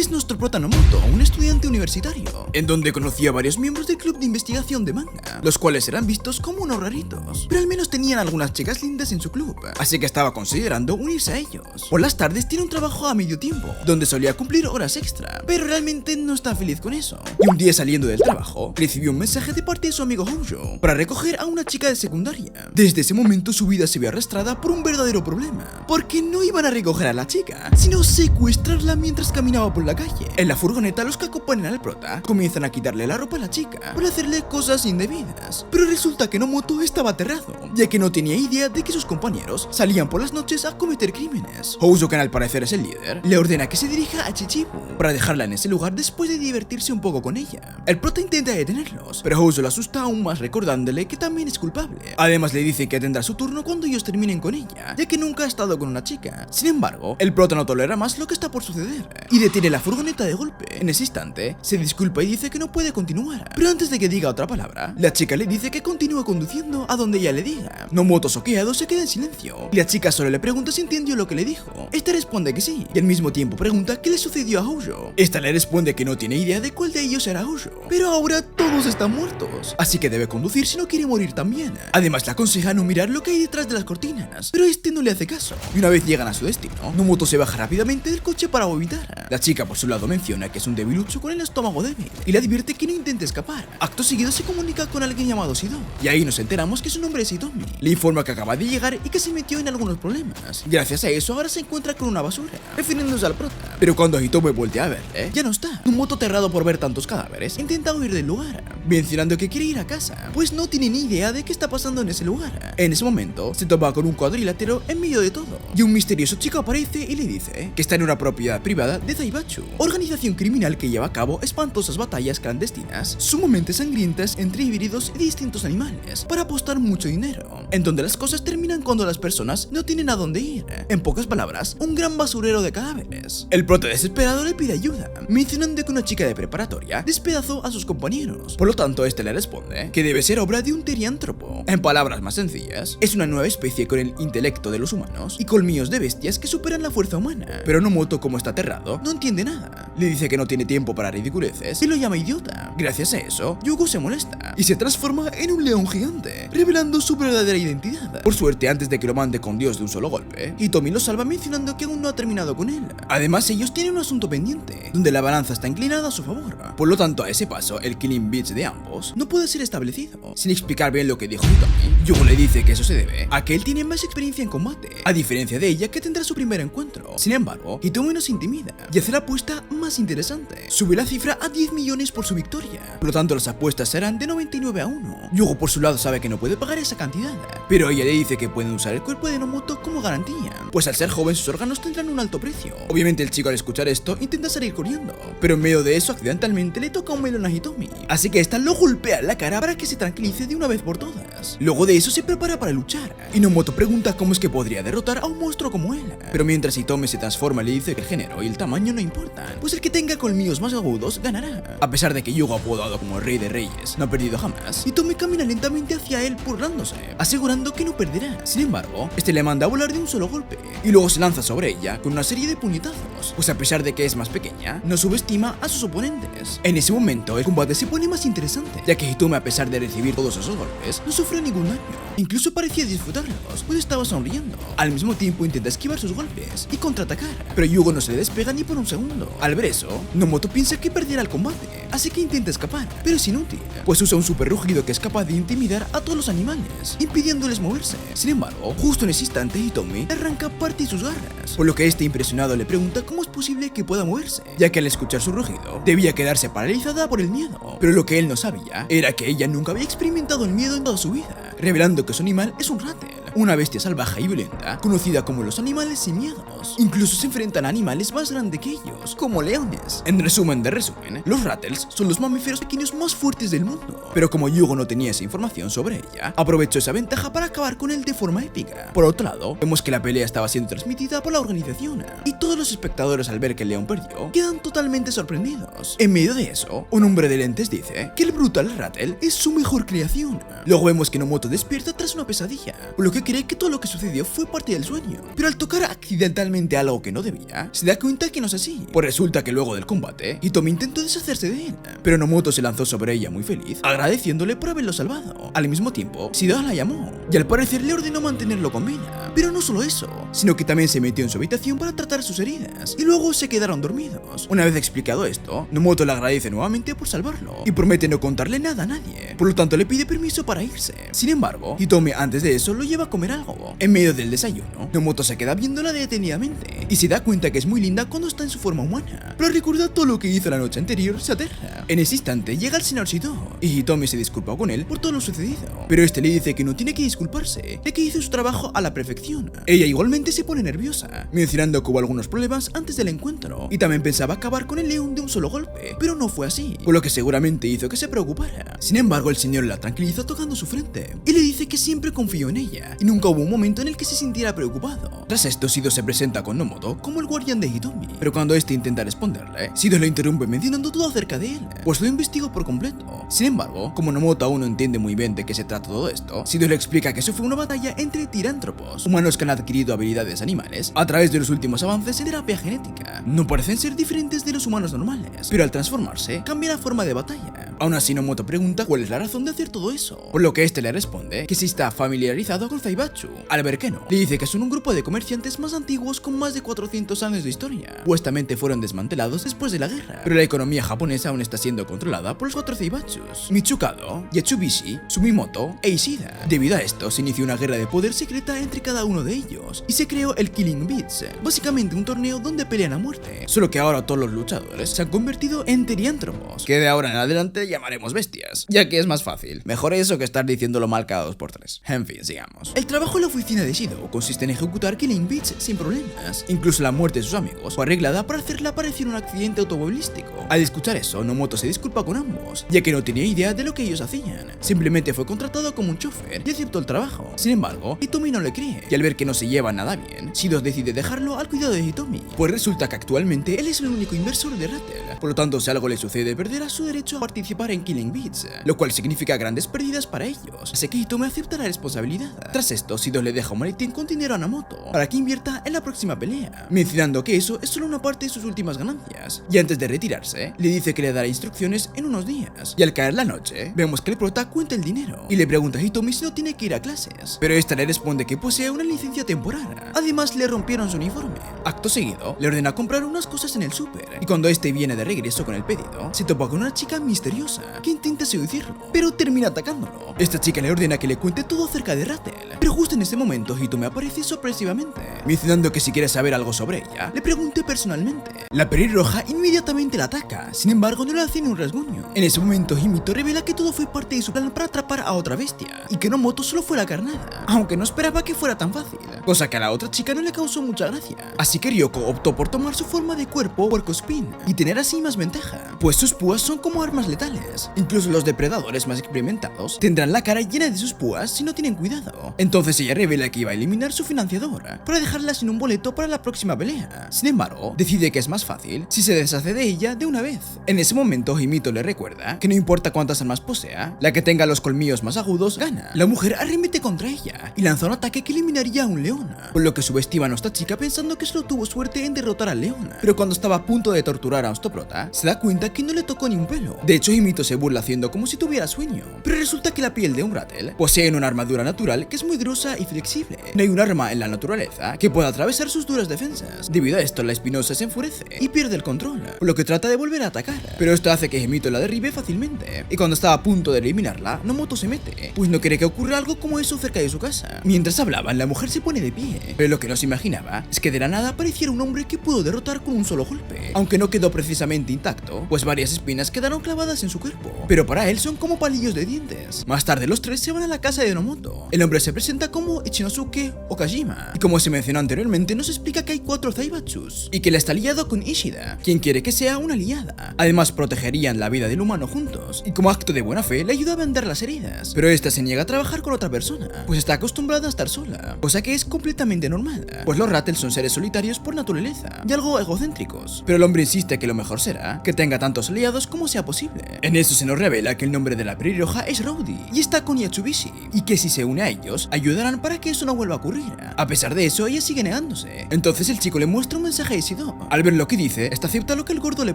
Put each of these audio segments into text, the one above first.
Este es nuestro prota Nomoto, un estudiante universitario, en donde conocía a varios miembros del club de investigación de manga, los cuales eran vistos como unos raritos, pero al menos tenían algunas chicas lindas en su club, así que estaba considerando unirse a ellos. Por las tardes tiene un trabajo a medio tiempo, donde solía cumplir horas extra, pero realmente no está feliz con eso. Y un día saliendo del trabajo, recibió un mensaje de parte de su amigo Hojo para recoger a una chica de secundaria. Desde ese momento su vida se vio arrastrada por un verdadero problema, porque no iban a recoger a la chica, sino secuestrarla mientras caminaba por la calle. En la furgoneta los que acompañan al prota comienzan a quitarle la ropa a la chica por hacerle cosas indebidas, pero resulta que Nomoto estaba aterrado, ya que no tenía idea de que sus compañeros salían por las noches a cometer crímenes. Hojo, que al parecer es el líder, le ordena que se dirija a Chichibu para dejarla en ese lugar después de divertirse un poco con ella. El prota intenta detenerlos, pero Hojo lo asusta aún más recordándole que también es culpable. Además le dice que tendrá su turno cuando ellos terminen con ella, ya que nunca ha estado con una chica. Sin embargo, el prota no tolera más lo que está por suceder y detiene la furgoneta de golpe. En ese instante, se disculpa y dice que no puede continuar, pero antes de que diga otra palabra, la chica le dice que continúe conduciendo a donde ella le diga. Nomoto, soqueado, se queda en silencio y la chica solo le pregunta si entendió lo que le dijo. Este responde que sí, y al mismo tiempo pregunta qué le sucedió a Hojo. Esta le responde que no tiene idea de cuál de ellos era Hojo, pero ahora todos están muertos, así que debe conducir si no quiere morir también. Además le aconseja no mirar lo que hay detrás de las cortinas, pero este no le hace caso, y una vez llegan a su destino, Nomoto se baja rápidamente del coche para vomitar. La chica por su lado menciona que es un debilucho con el estómago débil y le advierte que no intente escapar. Acto seguido se comunica con alguien llamado Sido, y ahí nos enteramos que su nombre es Hitomi. Le informa que acaba de llegar y que se metió en algunos problemas. Gracias a eso ahora se encuentra con una basura, refiriéndose al prota. Pero cuando Hitomi voltea a verle, ya no está. Nomoto, aterrado por ver tantos cadáveres, intenta huir del lugar, mencionando que quiere ir a casa, pues no tiene ni idea de qué está pasando en ese lugar. En ese momento, se topa con un cuadrilátero en medio de todo, y un misterioso chico aparece y le dice que está en una propiedad privada de Zaibatsu, organización criminal que lleva a cabo espantosas batallas clandestinas sumamente sangrientas entre híbridos y distintos animales para apostar mucho dinero, en donde las cosas terminan cuando las personas no tienen a dónde ir. En pocas palabras, un gran basurero de cadáveres. El prota desesperado le pide ayuda, mencionando que una chica de preparatoria despedazó a sus compañeros. Por lo tanto, este le responde que debe ser obra de un teriántropo. En palabras más sencillas, es una nueva especie con el intelecto de los humanos y colmillos de bestias que superan la fuerza humana. Pero Nomoto, como está aterrado, no entiende nada. Le dice que no tiene tiempo para ridiculeces y lo llama idiota. Gracias a eso, Yugo se molesta y se transforma en un león gigante, revelando su verdadera identidad. Por suerte, antes de que lo mande con Dios de un solo golpe, Hitomi lo salva mencionando que aún no ha terminado con él. Además, ellos tienen un asunto pendiente, donde la balanza está inclinada a su favor. Por lo tanto, a ese paso, el killing beats de ambos no puede ser establecido. Sin explicar bien lo que dijo Hitomi, Yugo le dice que eso se debe a que él tiene más experiencia en combate, a diferencia de ella, que tendrá su primer encuentro. Sin embargo, Hitomi nos intimida y hace la apuesta más interesante. Sube la cifra a 10 millones por su victoria. Por lo tanto, las apuestas serán de 99 a 1. Yugo, por su lado, sabe que no puede pagar esa cantidad, pero ella le dice que pueden usar el cuerpo de Nomoto como garantía, pues al ser joven sus órganos tendrán un alto precio. Obviamente el chico, al escuchar esto, intenta salir corriendo, pero en medio de eso accidentalmente le toca un melón a Hitomi, así que esta lo golpea en la cara para que se tranquilice de una vez por todas. Luego de eso se prepara para luchar, y Nomoto pregunta cómo es que podría derrotar a un monstruo como él, pero mientras Hitomi se transforma le dice que el género y el tamaño no importan, pues el que tenga colmillos más agudos ganará. A pesar de que Yugo, apodado como el Rey de Reyes, no ha perdido jamás, Hitomi camina lentamente hacia él burlándose, asegurando que no perderá. Sin embargo, este le manda a volar de un solo golpe, y luego se lanza sobre ella con una serie de puñetazos, pues a pesar de que es más pequeña, no subestima a sus oponentes. En ese momento, el combate se pone más interesante, ya que Hitomi, a pesar de recibir todos esos golpes, no sufre ningún daño. Incluso parecía disfrutarlos, pues estaba sonriendo. Al mismo tiempo intenta esquivar sus golpes y contraatacar, pero Yugo no se le despega ni por un segundo. Al ver eso, Nomoto piensa que perderá el combate, así que intenta escapar, pero es inútil, pues usa un super rugido que es capaz de intimidar a todos los animales, impidiéndoles moverse. Sin embargo, justo en ese instante, Hitomi arranca parte de sus garras, por lo que este, impresionado, le pregunta cómo es posible que pueda moverse, ya que al escuchar su rugido, debía quedarse paralizada por el miedo. Pero lo que él no sabía era que ella nunca había experimentado el miedo en toda su vida, revelando que su animal es un rattle, una bestia salvaje y violenta, conocida como los animales sin miedos. Incluso se enfrentan a animales más grandes que ellos, como leones. En resumen de resumen, los rattles son los mamíferos pequeños más fuertes del mundo. Pero como Yugo no tenía esa información sobre ella, aprovechó esa ventaja para acabar con él de forma épica. Por otro lado, vemos que la pelea estaba siendo transmitida por la organización, y todos los espectadores, al ver que el león perdió, quedan totalmente sorprendidos. En medio de eso, un hombre de lentes dice que el brutal rattle es su mejor creación. Luego vemos que Nomoto despierta tras una pesadilla, por lo que que cree que todo lo que sucedió fue parte del sueño, pero al tocar accidentalmente algo que no debía, se da cuenta que no es así. Pues resulta que luego del combate, Hitomi intentó deshacerse de él, pero Nomoto se lanzó sobre ella muy feliz, agradeciéndole por haberlo salvado. Al mismo tiempo, Shido la llamó, y al parecer le ordenó mantenerlo con vida. Pero no solo eso, sino que también se metió en su habitación para tratar sus heridas, y luego se quedaron dormidos. Una vez explicado esto, Nomoto le agradece nuevamente por salvarlo, y promete no contarle nada a nadie, por lo tanto le pide permiso para irse. Sin embargo, Hitomi antes de eso lo lleva a comer algo. En medio del desayuno, Nomoto se queda viéndola detenidamente, y se da cuenta que es muy linda cuando está en su forma humana, pero al recordar todo lo que hizo la noche anterior, se aterra. En ese instante llega el señor Shido, y Hitomi se disculpa con él por todo lo sucedido, pero este le dice que no tiene que disculparse, ya que hizo su trabajo a la perfección. Ella igualmente se pone nerviosa, mencionando que hubo algunos problemas antes del encuentro, y también pensaba acabar con el león de un solo golpe, pero no fue así, por lo que seguramente hizo que se preocupara. Sin embargo, el señor la tranquiliza tocando su frente, y le dice que siempre confió en ella, y nunca hubo un momento en el que se sintiera preocupado. Tras esto, Shido se presenta con Nomoto como el guardián de Hitomi, pero cuando este intenta responderle, Shido lo interrumpe mencionando todo acerca de él, pues lo investigó por completo. Sin embargo, como Nomoto aún no entiende muy bien de qué se trata todo esto, Shido le explica que eso fue una batalla entre tirántropos, humanos que han adquirido habilidades animales a través de los últimos avances en terapia genética. No parecen ser diferentes de los humanos normales, pero al transformarse, cambia la forma de batalla. Aún así, Nomoto pregunta cuál es la razón de hacer todo eso, por lo que este le responde que sí está familiarizado con Zaibatsu. Al ver que no, le dice que son un grupo de comerciantes más antiguos con más de 400 años de historia. Supuestamente fueron desmantelados después de la guerra, pero la economía japonesa aún está siendo controlada por los 4 Zaibatsus: Mitsukado, Yatsubishi, Sumimoto e Ishida. Debido a esto, se inició una guerra de poder secreta entre cada uno de ellos, y se creó el Killing Beats, básicamente un torneo donde pelean a muerte, solo que ahora todos los luchadores se han convertido en teriántropos, que de ahora en adelante llamaremos bestias, ya que es más fácil. Mejor eso que estar diciéndolo mal cada 2x3. En fin, sigamos. El trabajo en la oficina de Shido consiste en ejecutar Killing Beats sin problemas. Incluso la muerte de sus amigos fue arreglada para hacerla parecer un accidente automovilístico. Al escuchar eso, Nomoto se disculpa con ambos, ya que no tenía idea de lo que ellos hacían. Simplemente fue contratado como un chofer y aceptó el trabajo. Sin embargo, Hitomi no le cree, y al ver que no se lleva nada bien, Shido decide dejarlo al cuidado de Hitomi, pues resulta que actualmente él es el único inversor de Rattle. Por lo tanto, si algo le sucede, perderá su derecho a participar en Killing Beats, lo cual significa grandes pérdidas para ellos, así que Hitomi acepta la responsabilidad. Tras esto, Shido le deja un maletín con dinero a Nomoto para que invierta en la próxima pelea, mencionando que eso es solo una parte de sus últimas ganancias, y antes de retirarse, le dice que le dará instrucciones en unos días. Y al caer la noche, vemos que el prota cuenta el dinero y le pregunta a Hitomi si no tiene que ir a clases, pero esta le responde que posee una licencia temporal. Además, le rompieron su uniforme. Acto seguido, le ordena comprar unas cosas en el súper, y cuando este viene de regreso con el pedido, se topa con una chica misteriosa que intenta seducirlo, pero termina atacándolo. Esta chica le ordena que le cuente todo acerca de Rattle, pero justo en ese momento Hitomi aparece sorpresivamente, mencionando que si quiere saber algo sobre ella, le pregunte personalmente. La pelirroja inmediatamente la ataca, sin embargo no le hace ni un rasguño. En ese momento Himito revela que todo fue parte de su plan para atrapar a otra bestia, y que Nomoto solo fue la carnada, aunque no esperaba que fuera tan fácil, cosa que a la otra chica no le causó mucha gracia. Así que Ryoko optó por tomar su forma de cuerpo puercoespín y tener así más ventaja, pues sus púas son como armas letales. Incluso los depredadores más experimentados tendrán la cara llena de sus púas si no tienen cuidado. Entonces ella revela que iba a eliminar su financiadora para dejarla sin un boleto para la próxima pelea. Sin embargo, decide que es más fácil si se deshace de ella de una vez. En ese momento, Himito le recuerda que no importa cuántas armas posea, la que tenga los colmillos más agudos gana. La mujer arremete contra ella y lanza un ataque que eliminaría a un león, por lo que subestiman a esta chica pensando que solo tuvo suerte en derrotar al león. Pero cuando estaba a punto de torturar a Ostoprota, se da cuenta que no le tocó ni un pelo. De hecho, Himito se burla haciendo como si tuviera sueño, pero resulta que la piel de un Rattle posee una armadura natural que es muy gruesa y flexible. No hay un arma en la naturaleza que pueda atravesar sus duras defensas. Debido a esto, la espinosa se enfurece y pierde el control, por lo que trata de volver a atacar, pero esto hace que Himito la derribe fácilmente, y cuando estaba a punto de eliminarla, Nomoto se mete, pues no quiere que ocurra algo como eso cerca de su casa. Mientras hablaban, la mujer se pone de pie, pero lo que no se imaginaba es que de la nada apareciera un hombre que pudo derrotar con un solo golpe, aunque no quedó precisamente intacto, pues varias espinas quedaron clavadas en su cuerpo, pero para él son como palillos de dientes. Más tarde los tres se van a la casa de Nomoto. El hombre se presenta como Ichinosuke Okajima, y como se mencionó anteriormente, nos explica que hay 4 Zaibatsus, y que él está liado con Ishida, quien quiere que sea una aliada. Además, protegerían la vida del humano juntos, y como acto de buena fe, le ayuda a vender las heridas, pero esta se niega a trabajar con otra persona, pues está acostumbrada a estar sola, cosa que es completamente normal, pues los Rattles son seres solitarios por naturaleza, y algo egocéntricos, pero el hombre insiste que lo mejor será que tenga tantos aliados como sea posible. En eso se nos revela que el nombre de la pelirroja es Rowdy y está con Yatsubishi, y que si se une a ellos, ayudarán para que eso no vuelva a ocurrir. A pesar de eso, ella sigue negándose. Entonces el chico le muestra un mensaje a Ishido. Al ver lo que dice, esta acepta lo que el gordo le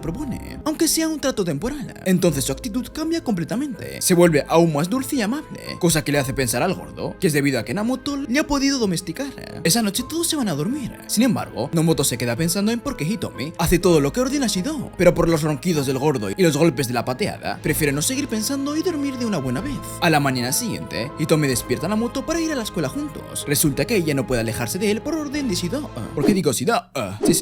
propone, aunque sea un trato temporal. Entonces su actitud cambia completamente. Se vuelve aún más dulce y amable, cosa que le hace pensar al gordo que es debido a que Nomoto le ha podido domesticar. Esa noche todos se van a dormir. Sin embargo, Nomoto se queda pensando en por qué Hitomi hace todo lo que ordena Shido, pero por los ronquidos del gordo y los golpes de la pateada, prefiere no seguir pensando y dormir de una buena vez. A la mañana siguiente, Hitomi despierta a Nomoto para ir a la escuela juntos. Resulta que ella no puede alejarse de él por orden de Shido. ¿Por qué digo Shido?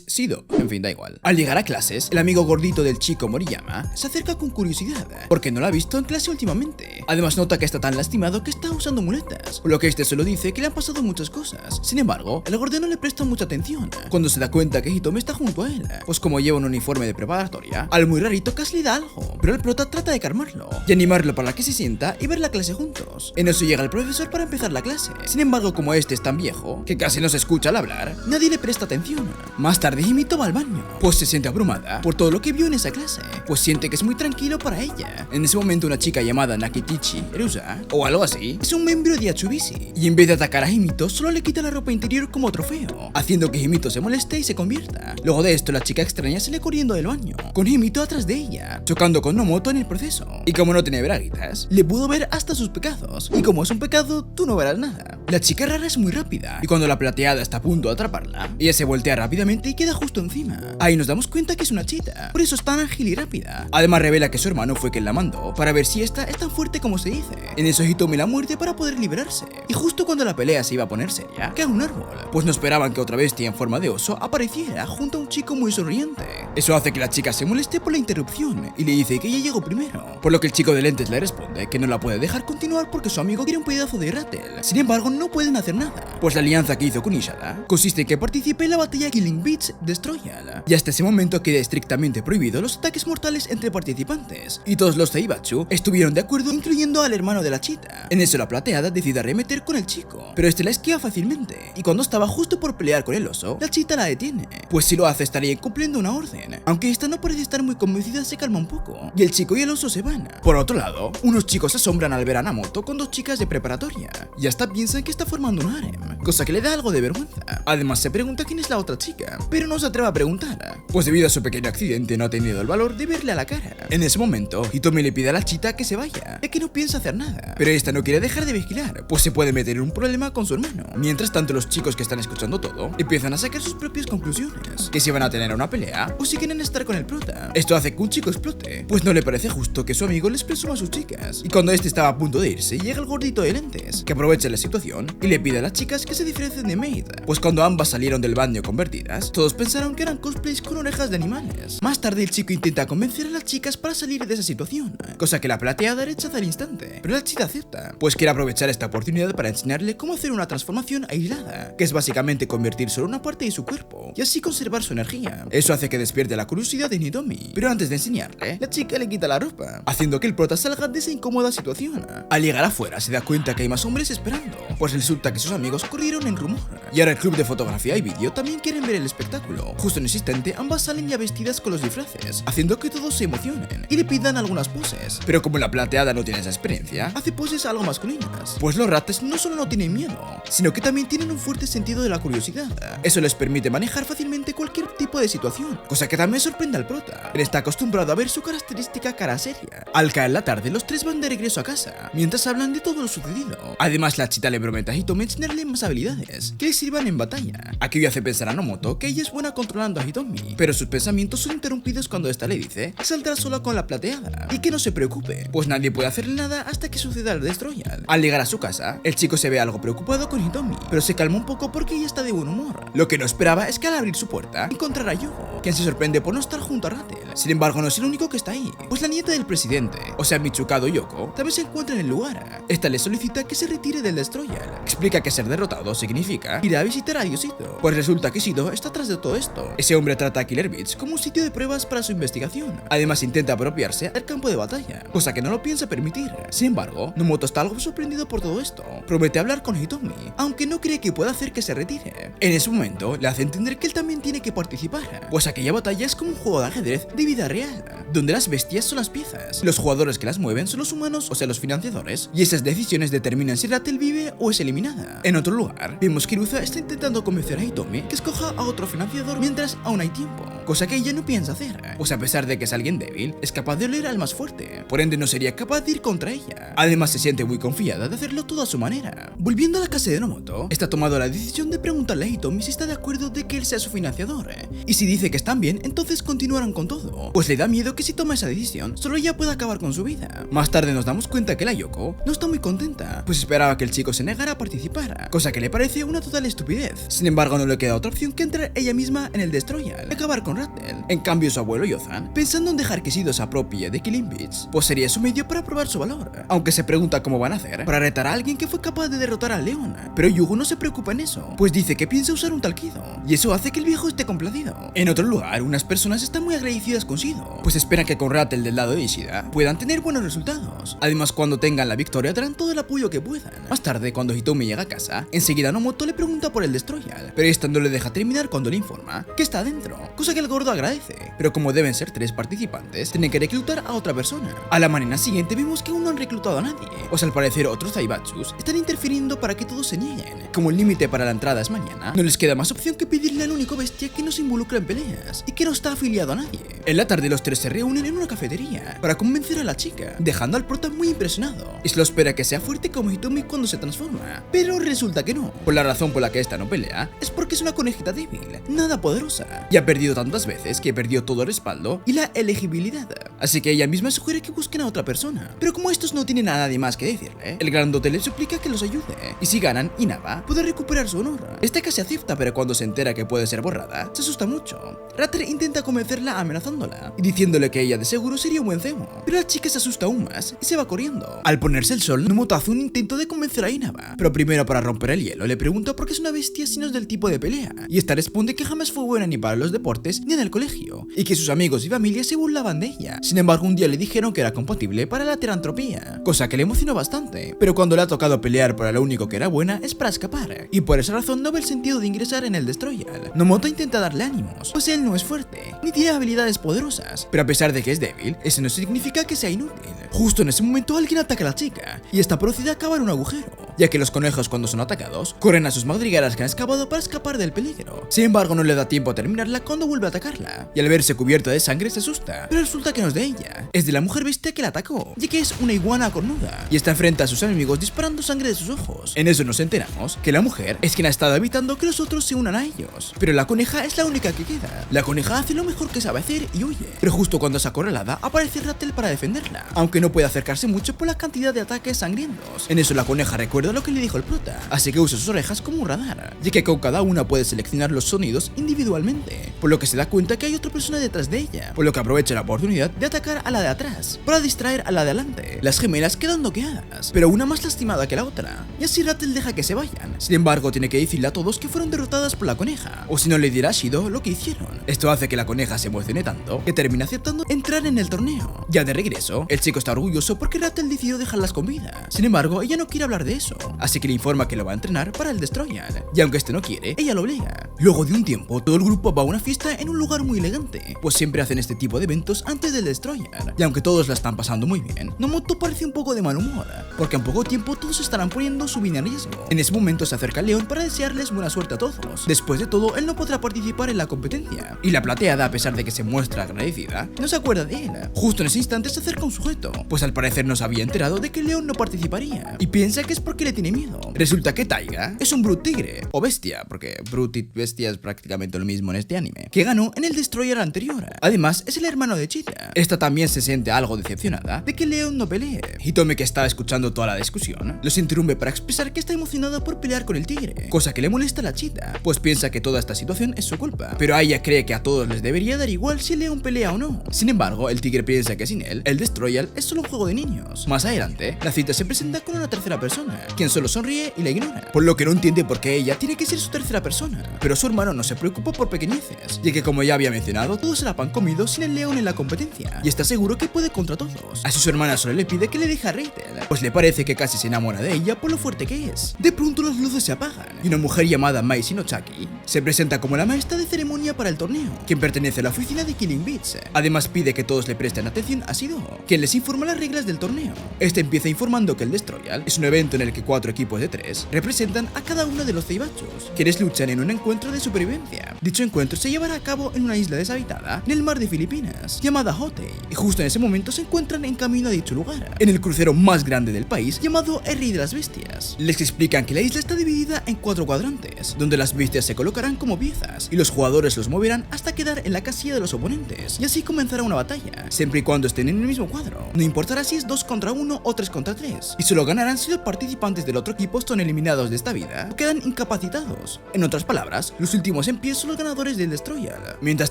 Shido. En fin, da igual. Al llegar a clases, el amigo gordito del chico Moriyama se acerca con curiosidad, porque no lo ha visto en clase últimamente. Además nota que está tan lastimado que está usando muletas, por lo que este solo dice que le han pasado muchas cosas. Sin embargo, el gordo no le presta mucha atención cuando se da cuenta que Hitomi está junto a él, pues como lleva un uniforme de preparatoria, al muy rarito casi le da algo, pero el prota trata de calmarlo y animarlo para que se sienta y ver la clase juntos. En eso llega el profesor para empezar la clase. Sin embargo, como este es tan viejo que casi no se escucha al hablar, nadie le presta atención. Más tarde Himito va al baño, pues se siente abrumada por todo lo que vio en esa clase, pues siente que es muy tranquilo para ella. En ese momento una chica llamada Nakitichi Erusa, o algo así, es un miembro de Yatsubishi, y en vez de atacar a Himito, solo le quita la ropa interior como trofeo, haciendo que Himito se moleste y se convierta. Luego de esto, la chica extraña sale corriendo del baño, con Himito atrás de ella, chocando con Nomoto en el proceso. Y como no tiene braguitas, le pudo ver hasta sus pecados, y como es un pecado, tú no verás nada. La chica rara es muy rápida, y cuando la plateada está a punto de atraparla, ella se voltea rápidamente y queda justo encima. Ahí nos damos cuenta que es una chita, por eso es tan ágil y rápida. Además revela que su hermano fue quien la mandó, para ver si esta es tan fuerte como se dice. En eso Hitomi la muerde para poder liberarse, y justo cuando la pelea se iba a poner seria, cae un árbol, pues no esperaban que otra bestia en forma de oso apareciera junto a un chico muy sonriente. Eso hace que la chica se moleste por la interrupción, y le dice que ella llegó primero, por lo que el chico de lentes le responde que no la puede dejar continuar porque su amigo quiere un pedazo de Rattle. Sin embargo, no pueden hacer nada, pues la alianza que hizo con Ishada consiste en que participe en la batalla Killing Beach Destroyal, y hasta ese momento queda estrictamente prohibido los ataques mortales entre participantes, y todos los Zaibatsu estuvieron de acuerdo, incluyendo al hermano de la chita. En eso la plateada decide arremeter con el chico, pero este la esquiva fácilmente, y cuando estaba justo por pelear con el oso, la chita la detiene, pues si lo hace estaría incumpliendo una orden. Aunque esta no parece estar muy convencida, se calma un poco, y el chico y el oso se van. Por otro lado, unos chicos se asombran al ver a Nomoto con dos chicas de preparatoria, y hasta piensan que está formando un harem, cosa que le da algo de vergüenza. Además se pregunta quién es la otra chica, pero no se atreve a preguntar, pues debido a su pequeño accidente no ha tenido el valor de verle a la cara. En ese momento, Hitomi le pide a la chita que se vaya, ya que no piensa hacer nada, pero esta no quiere dejar de vigilar, pues se puede meter en un problema con su hermano. Mientras tanto, los chicos que están escuchando todo empiezan a sacar sus propias conclusiones, que si van a tener una pelea o si quieren estar con el prota. Esto hace que un chico explote, pues no le parece justo que su amigo les presuma a sus chicas, y cuando este estaba a punto de irse, llega el gordito de lentes, que aprovecha la situación y le pide a las chicas que se diferencien de Maid, pues cuando ambas salieron del baño convertidas, todos pensaron que eran cosplays con orejas de animales. Más tarde el chico intenta convencer a las chicas para salir de esa situación, cosa que la plateada rechaza al instante, pero la chica acepta, pues quiere aprovechar esta oportunidad para enseñarle cómo hacer una transformación aislada, que es básicamente convertir solo una parte de su cuerpo, y así conservar su energía. Eso hace que despierte la curiosidad de Hitomi, pero antes de enseñarle, la chica le quita la ropa, haciendo que el prota salga de esa incómoda situación. Al llegar afuera se da cuenta que hay más hombres esperando, pues resulta que sus amigos corrieron en rumor, y ahora el club de fotografía y vídeo también quieren ver el espectáculo. Justo en ese instante ambas salen ya vestidas con los disfraces, haciendo que todos se emocionen y le pidan algunas poses, pero como la plateada no tiene esa experiencia, hace poses algo masculinas, pues los ratas no solo no tienen miedo, sino que también tienen un fuerte sentido de la curiosidad. Eso les permite manejar fácilmente cualquier tipo de situación, cosa que también sorprende al prota. Él está acostumbrado a ver su característica cara seria. Al caer la tarde, los tres van de regreso a casa, mientras hablan de todo lo sucedido. Además, la chita le promete a Hitomi enseñarle más habilidades que le sirvan en batalla. Aquello hace pensar a Nomoto que ella es buena controlando a Hitomi, pero sus pensamientos son interrumpidos cuando esta le dice que saldrá sola con la plateada y que no se preocupe, pues nadie puede hacerle nada hasta que suceda el Destroyal. Al llegar a su casa, el chico se ve algo preocupado con Hitomi, pero se calma un poco porque ella está de buen humor. Lo que no esperaba es que al abrir su puerta encontrará a Yogo, quien se sorprende por no estar junto a Rattle. Sin embargo, no es el único que está ahí, pues la nieta del presidente, o sea Mitsukado Yoko, también se encuentra en el lugar. Esta le solicita que se retire del Destroyal. Explica que ser derrotado significa ir a visitar a Diosito, pues resulta que Shido está atrás de todo esto. Ese hombre trata a Killer Beach como un sitio de pruebas para su investigación. Además intenta apropiarse del campo de batalla, cosa que no lo piensa permitir. Sin embargo, Nomoto está algo sorprendido por todo esto. Promete hablar con Hitomi, aunque no cree que pueda hacer que se retire. En ese momento, le hace entender que él también tiene que participar, pues aquella batalla es como un juego de ajedrez de vida real, donde las bestias son las piezas, los jugadores que las mueven son los humanos, o sea los financiadores, y esas decisiones determinan si Rattle vive o es eliminada. En otro lugar, vemos que Iruza está intentando convencer a Hitomi que escoja a otro financiador mientras aún hay tiempo, cosa que ella no piensa hacer, pues a pesar de que es alguien débil, es capaz de oler al más fuerte, por ende no sería capaz de ir contra ella. Además se siente muy confiada de hacerlo todo a su manera. Volviendo a la casa de Nomoto, está tomando la decisión de preguntarle a Hitomi si está de acuerdo de que él sea su financiador, y si dice que están bien, entonces continuarán con todo, pues le da miedo que si toma esa decisión, solo ella pueda acabar con su vida. Más tarde nos damos cuenta que la Yoko no está muy contenta, pues esperaba que el chico se negara a participar, cosa que le parece una total estupidez. Sin embargo, no le queda otra opción que entrar ella misma en el Destroyal y acabar con Rattle. En cambio, su abuelo Yozan, pensando en dejar que Shido se apropie de Killing Beach, pues sería su medio para probar su valor, aunque se pregunta cómo van a hacer para retar a alguien que fue capaz de derrotar al león. Pero Yugo no se preocupa en eso, pues dice que piensa usar un talquido, y eso hace que el viejo esté complacido. En otro lugar, unas personas están muy agradecidas con Shido, pues esperan que con Rattle del lado de Ishida puedan tener buenos resultados. Además, cuando tengan la victoria darán todo el apoyo que puedan. Más tarde, cuando Hitomi llega a casa, enseguida Nomoto le pregunta por el Destroyal, pero esta no le deja terminar cuando le informa que está adentro, cosa que el gordo agradece. Pero como deben ser 3 participantes, tienen que reclutar a otra persona. A la mañana siguiente vemos que aún no han reclutado a nadie, pues al parecer otros Zaibatsus están interfiriendo para que todos se nieguen. Como el límite para la entrada es mañana, no les queda más opción que pedirle al único bestia que no se involucra en peleas y que no está afiliado a nadie. En la tarde los 3 se reúnen en una cafetería para convencer a la chica, dejando al prota muy impresionado, y se lo espera que sea fuerte como Hitomi cuando se transforma, pero resulta que no. Por la razón por la que esta no pelea es porque es una conejita débil, nada poderosa, y ha perdido tantas veces que perdió todo el respaldo y la elegibilidad, así que ella misma sugiere que busquen a otra persona. Pero como estos no tienen a nadie más que decirle, el grandote les suplica que los ayude, y si ganan, Inaba puede recuperar su honor. Esta casi acepta, pero cuando se entera que puede ser borrada, se asusta mucho. Rattle intenta convencerla amenazándola y diciéndole que ella de seguro sería un buen cebo, pero la chica se asusta aún más y se va corriendo. Al ponerse el sol, Nomoto hace un intento de convencer a Inaba, pero primero para romper el hielo le pregunta por qué es una bestia si no es del tipo de pelea, y esta responde que jamás fue buena ni para los deportes ni en el colegio, y que sus amigos y familia se burlaban de ella. Sin embargo, un día le dijeron que era compatible para la terantropía, cosa que le emocionó bastante, pero cuando le ha tocado pelear para lo único que era buena es para escapar, y por esa razón no ve el sentido de ingresar en el Destroyal. Nomoto intenta darle ánimos, pues él no es fuerte, ni tiene habilidades poderosas, pero a pesar de que es débil, eso no significa que sea inútil. Justo en ese momento alguien ataca a la chica, y está procede a cavar un agujero, ya que los conejos cuando son atacados, corren a sus madrigueras que han excavado para escapar del peligro. Sin embargo, no le da tiempo a terminarla cuando vuelve a atacarla, y al verse cubierta de sangre se asusta, pero resulta que no es de ella, es de la mujer bestia que la atacó, ya que es una iguana cornuda, y está enfrente a sus enemigos disparando sangre de sus ojos. En eso nos enteramos que la mujer es quien ha estado evitando que los otros se unan a ellos, pero la coneja es la única que queda. La coneja hace lo mejor que sabe hacer y huye, pero justo cuando es acorralada aparece Rattle para defenderla, aunque no puede acercarse mucho por la cantidad de ataques sangrientos. En eso la coneja recuerda lo que le dijo el prota, así que usa sus orejas como un radar, ya que con cada una puede seleccionar los sonidos individualmente, por lo que se da cuenta que hay otra persona detrás de ella, por lo que aprovecha la oportunidad de atacar a la de atrás para distraer a la de adelante. Las gemelas quedan noqueadas, pero una más lastimada que la otra, y así Rattle deja que se vayan. Sin embargo, tiene que decirle a todos que fueron derrotadas por la coneja, o si no le dirá a Shido lo que hicieron. Esto hace que la coneja se emocione tanto que termina aceptando entrar en el torneo. Ya de regreso, el chico está orgulloso porque Rattle decidió dejarlas con vida. Sin embargo, ella no quiere hablar de eso, así que le informa que lo va a entrenar para el Destroyal, y aunque este no quiere, ella lo obliga. Luego de un tiempo, todo el grupo va a una fiesta en un lugar muy elegante, pues siempre hacen este tipo de eventos antes del Destroyal, y aunque todos la están pasando muy bien, Nomoto parece un poco de mal humor, porque en poco tiempo todos estarán poniendo su vida en riesgo. En ese momento se acerca León para desearles buena suerte a todos. Después de todo, él no podrá participar en la competencia, y la plateada, a pesar de que se muestra agradecida, no se acuerda de él. Justo en ese instante se acerca un sujeto, pues al parecer no se había enterado de que León no participaría, y piensa que es porque le tiene miedo. Resulta que Taiga es un Brute Tigre, o bestia, porque Brute y bestia es prácticamente lo mismo en este anime, que ganó en el Destroyer anterior. Además, es el hermano de Chita. Esta también se siente algo decepcionada de que León no pelee. Hitomi, que estaba escuchando toda la discusión, los interrumpe para expresar que está emocionada por pelear con el tigre, cosa que le molesta a la Chita, pues piensa que toda esta situación es su culpa, pero a ella cree que a todos les debería dar igual si León pelea o no. Sin embargo, el tigre piensa que sin él, el Destroyer es solo un juego de niños. Más adelante, la cita se presenta con una tercera persona, quien solo sonríe sonríe y la ignora, por lo que no entiende por qué ella tiene que ser su tercera persona. Pero su hermano no se preocupa por pequeñeces, ya que como ya había mencionado, todo será pan comido sin el león en la competencia, y está seguro que puede contra todos. Así su hermana solo le pide que le deje a Rachel, pues le parece que casi se enamora de ella por lo fuerte que es. De pronto las luces se apagan, y una mujer llamada Mai Shinochaki se presenta como la maestra de ceremonia para el torneo, quien pertenece a la oficina de Killing Beats. Además pide que todos le presten atención a Sido, quien les informa las reglas del torneo. Este empieza informando que el Destroyal es un evento en el que 4 equipos de 3 representan a cada uno de los ceibachos, quienes luchan en un encuentro de supervivencia. Dicho encuentro se llevará a cabo en una isla deshabitada en el mar de Filipinas, llamada Hotei, y justo en ese momento se encuentran en camino a dicho lugar, en el crucero más grande del país llamado El Rey de las Bestias. Les explican que la isla está dividida en 4 cuadrantes, donde las bestias se colocarán como piezas, y los jugadores los moverán hasta quedar en la casilla de los oponentes, y así comenzará una batalla, siempre y cuando estén en el mismo cuadro. No importará si es 2 contra 1 o 3 contra 3, y solo ganarán si los participantes del otro equipo son eliminados de esta vida o quedan incapacitados. En otras palabras, los últimos en pie son los ganadores del Destroyal. Mientras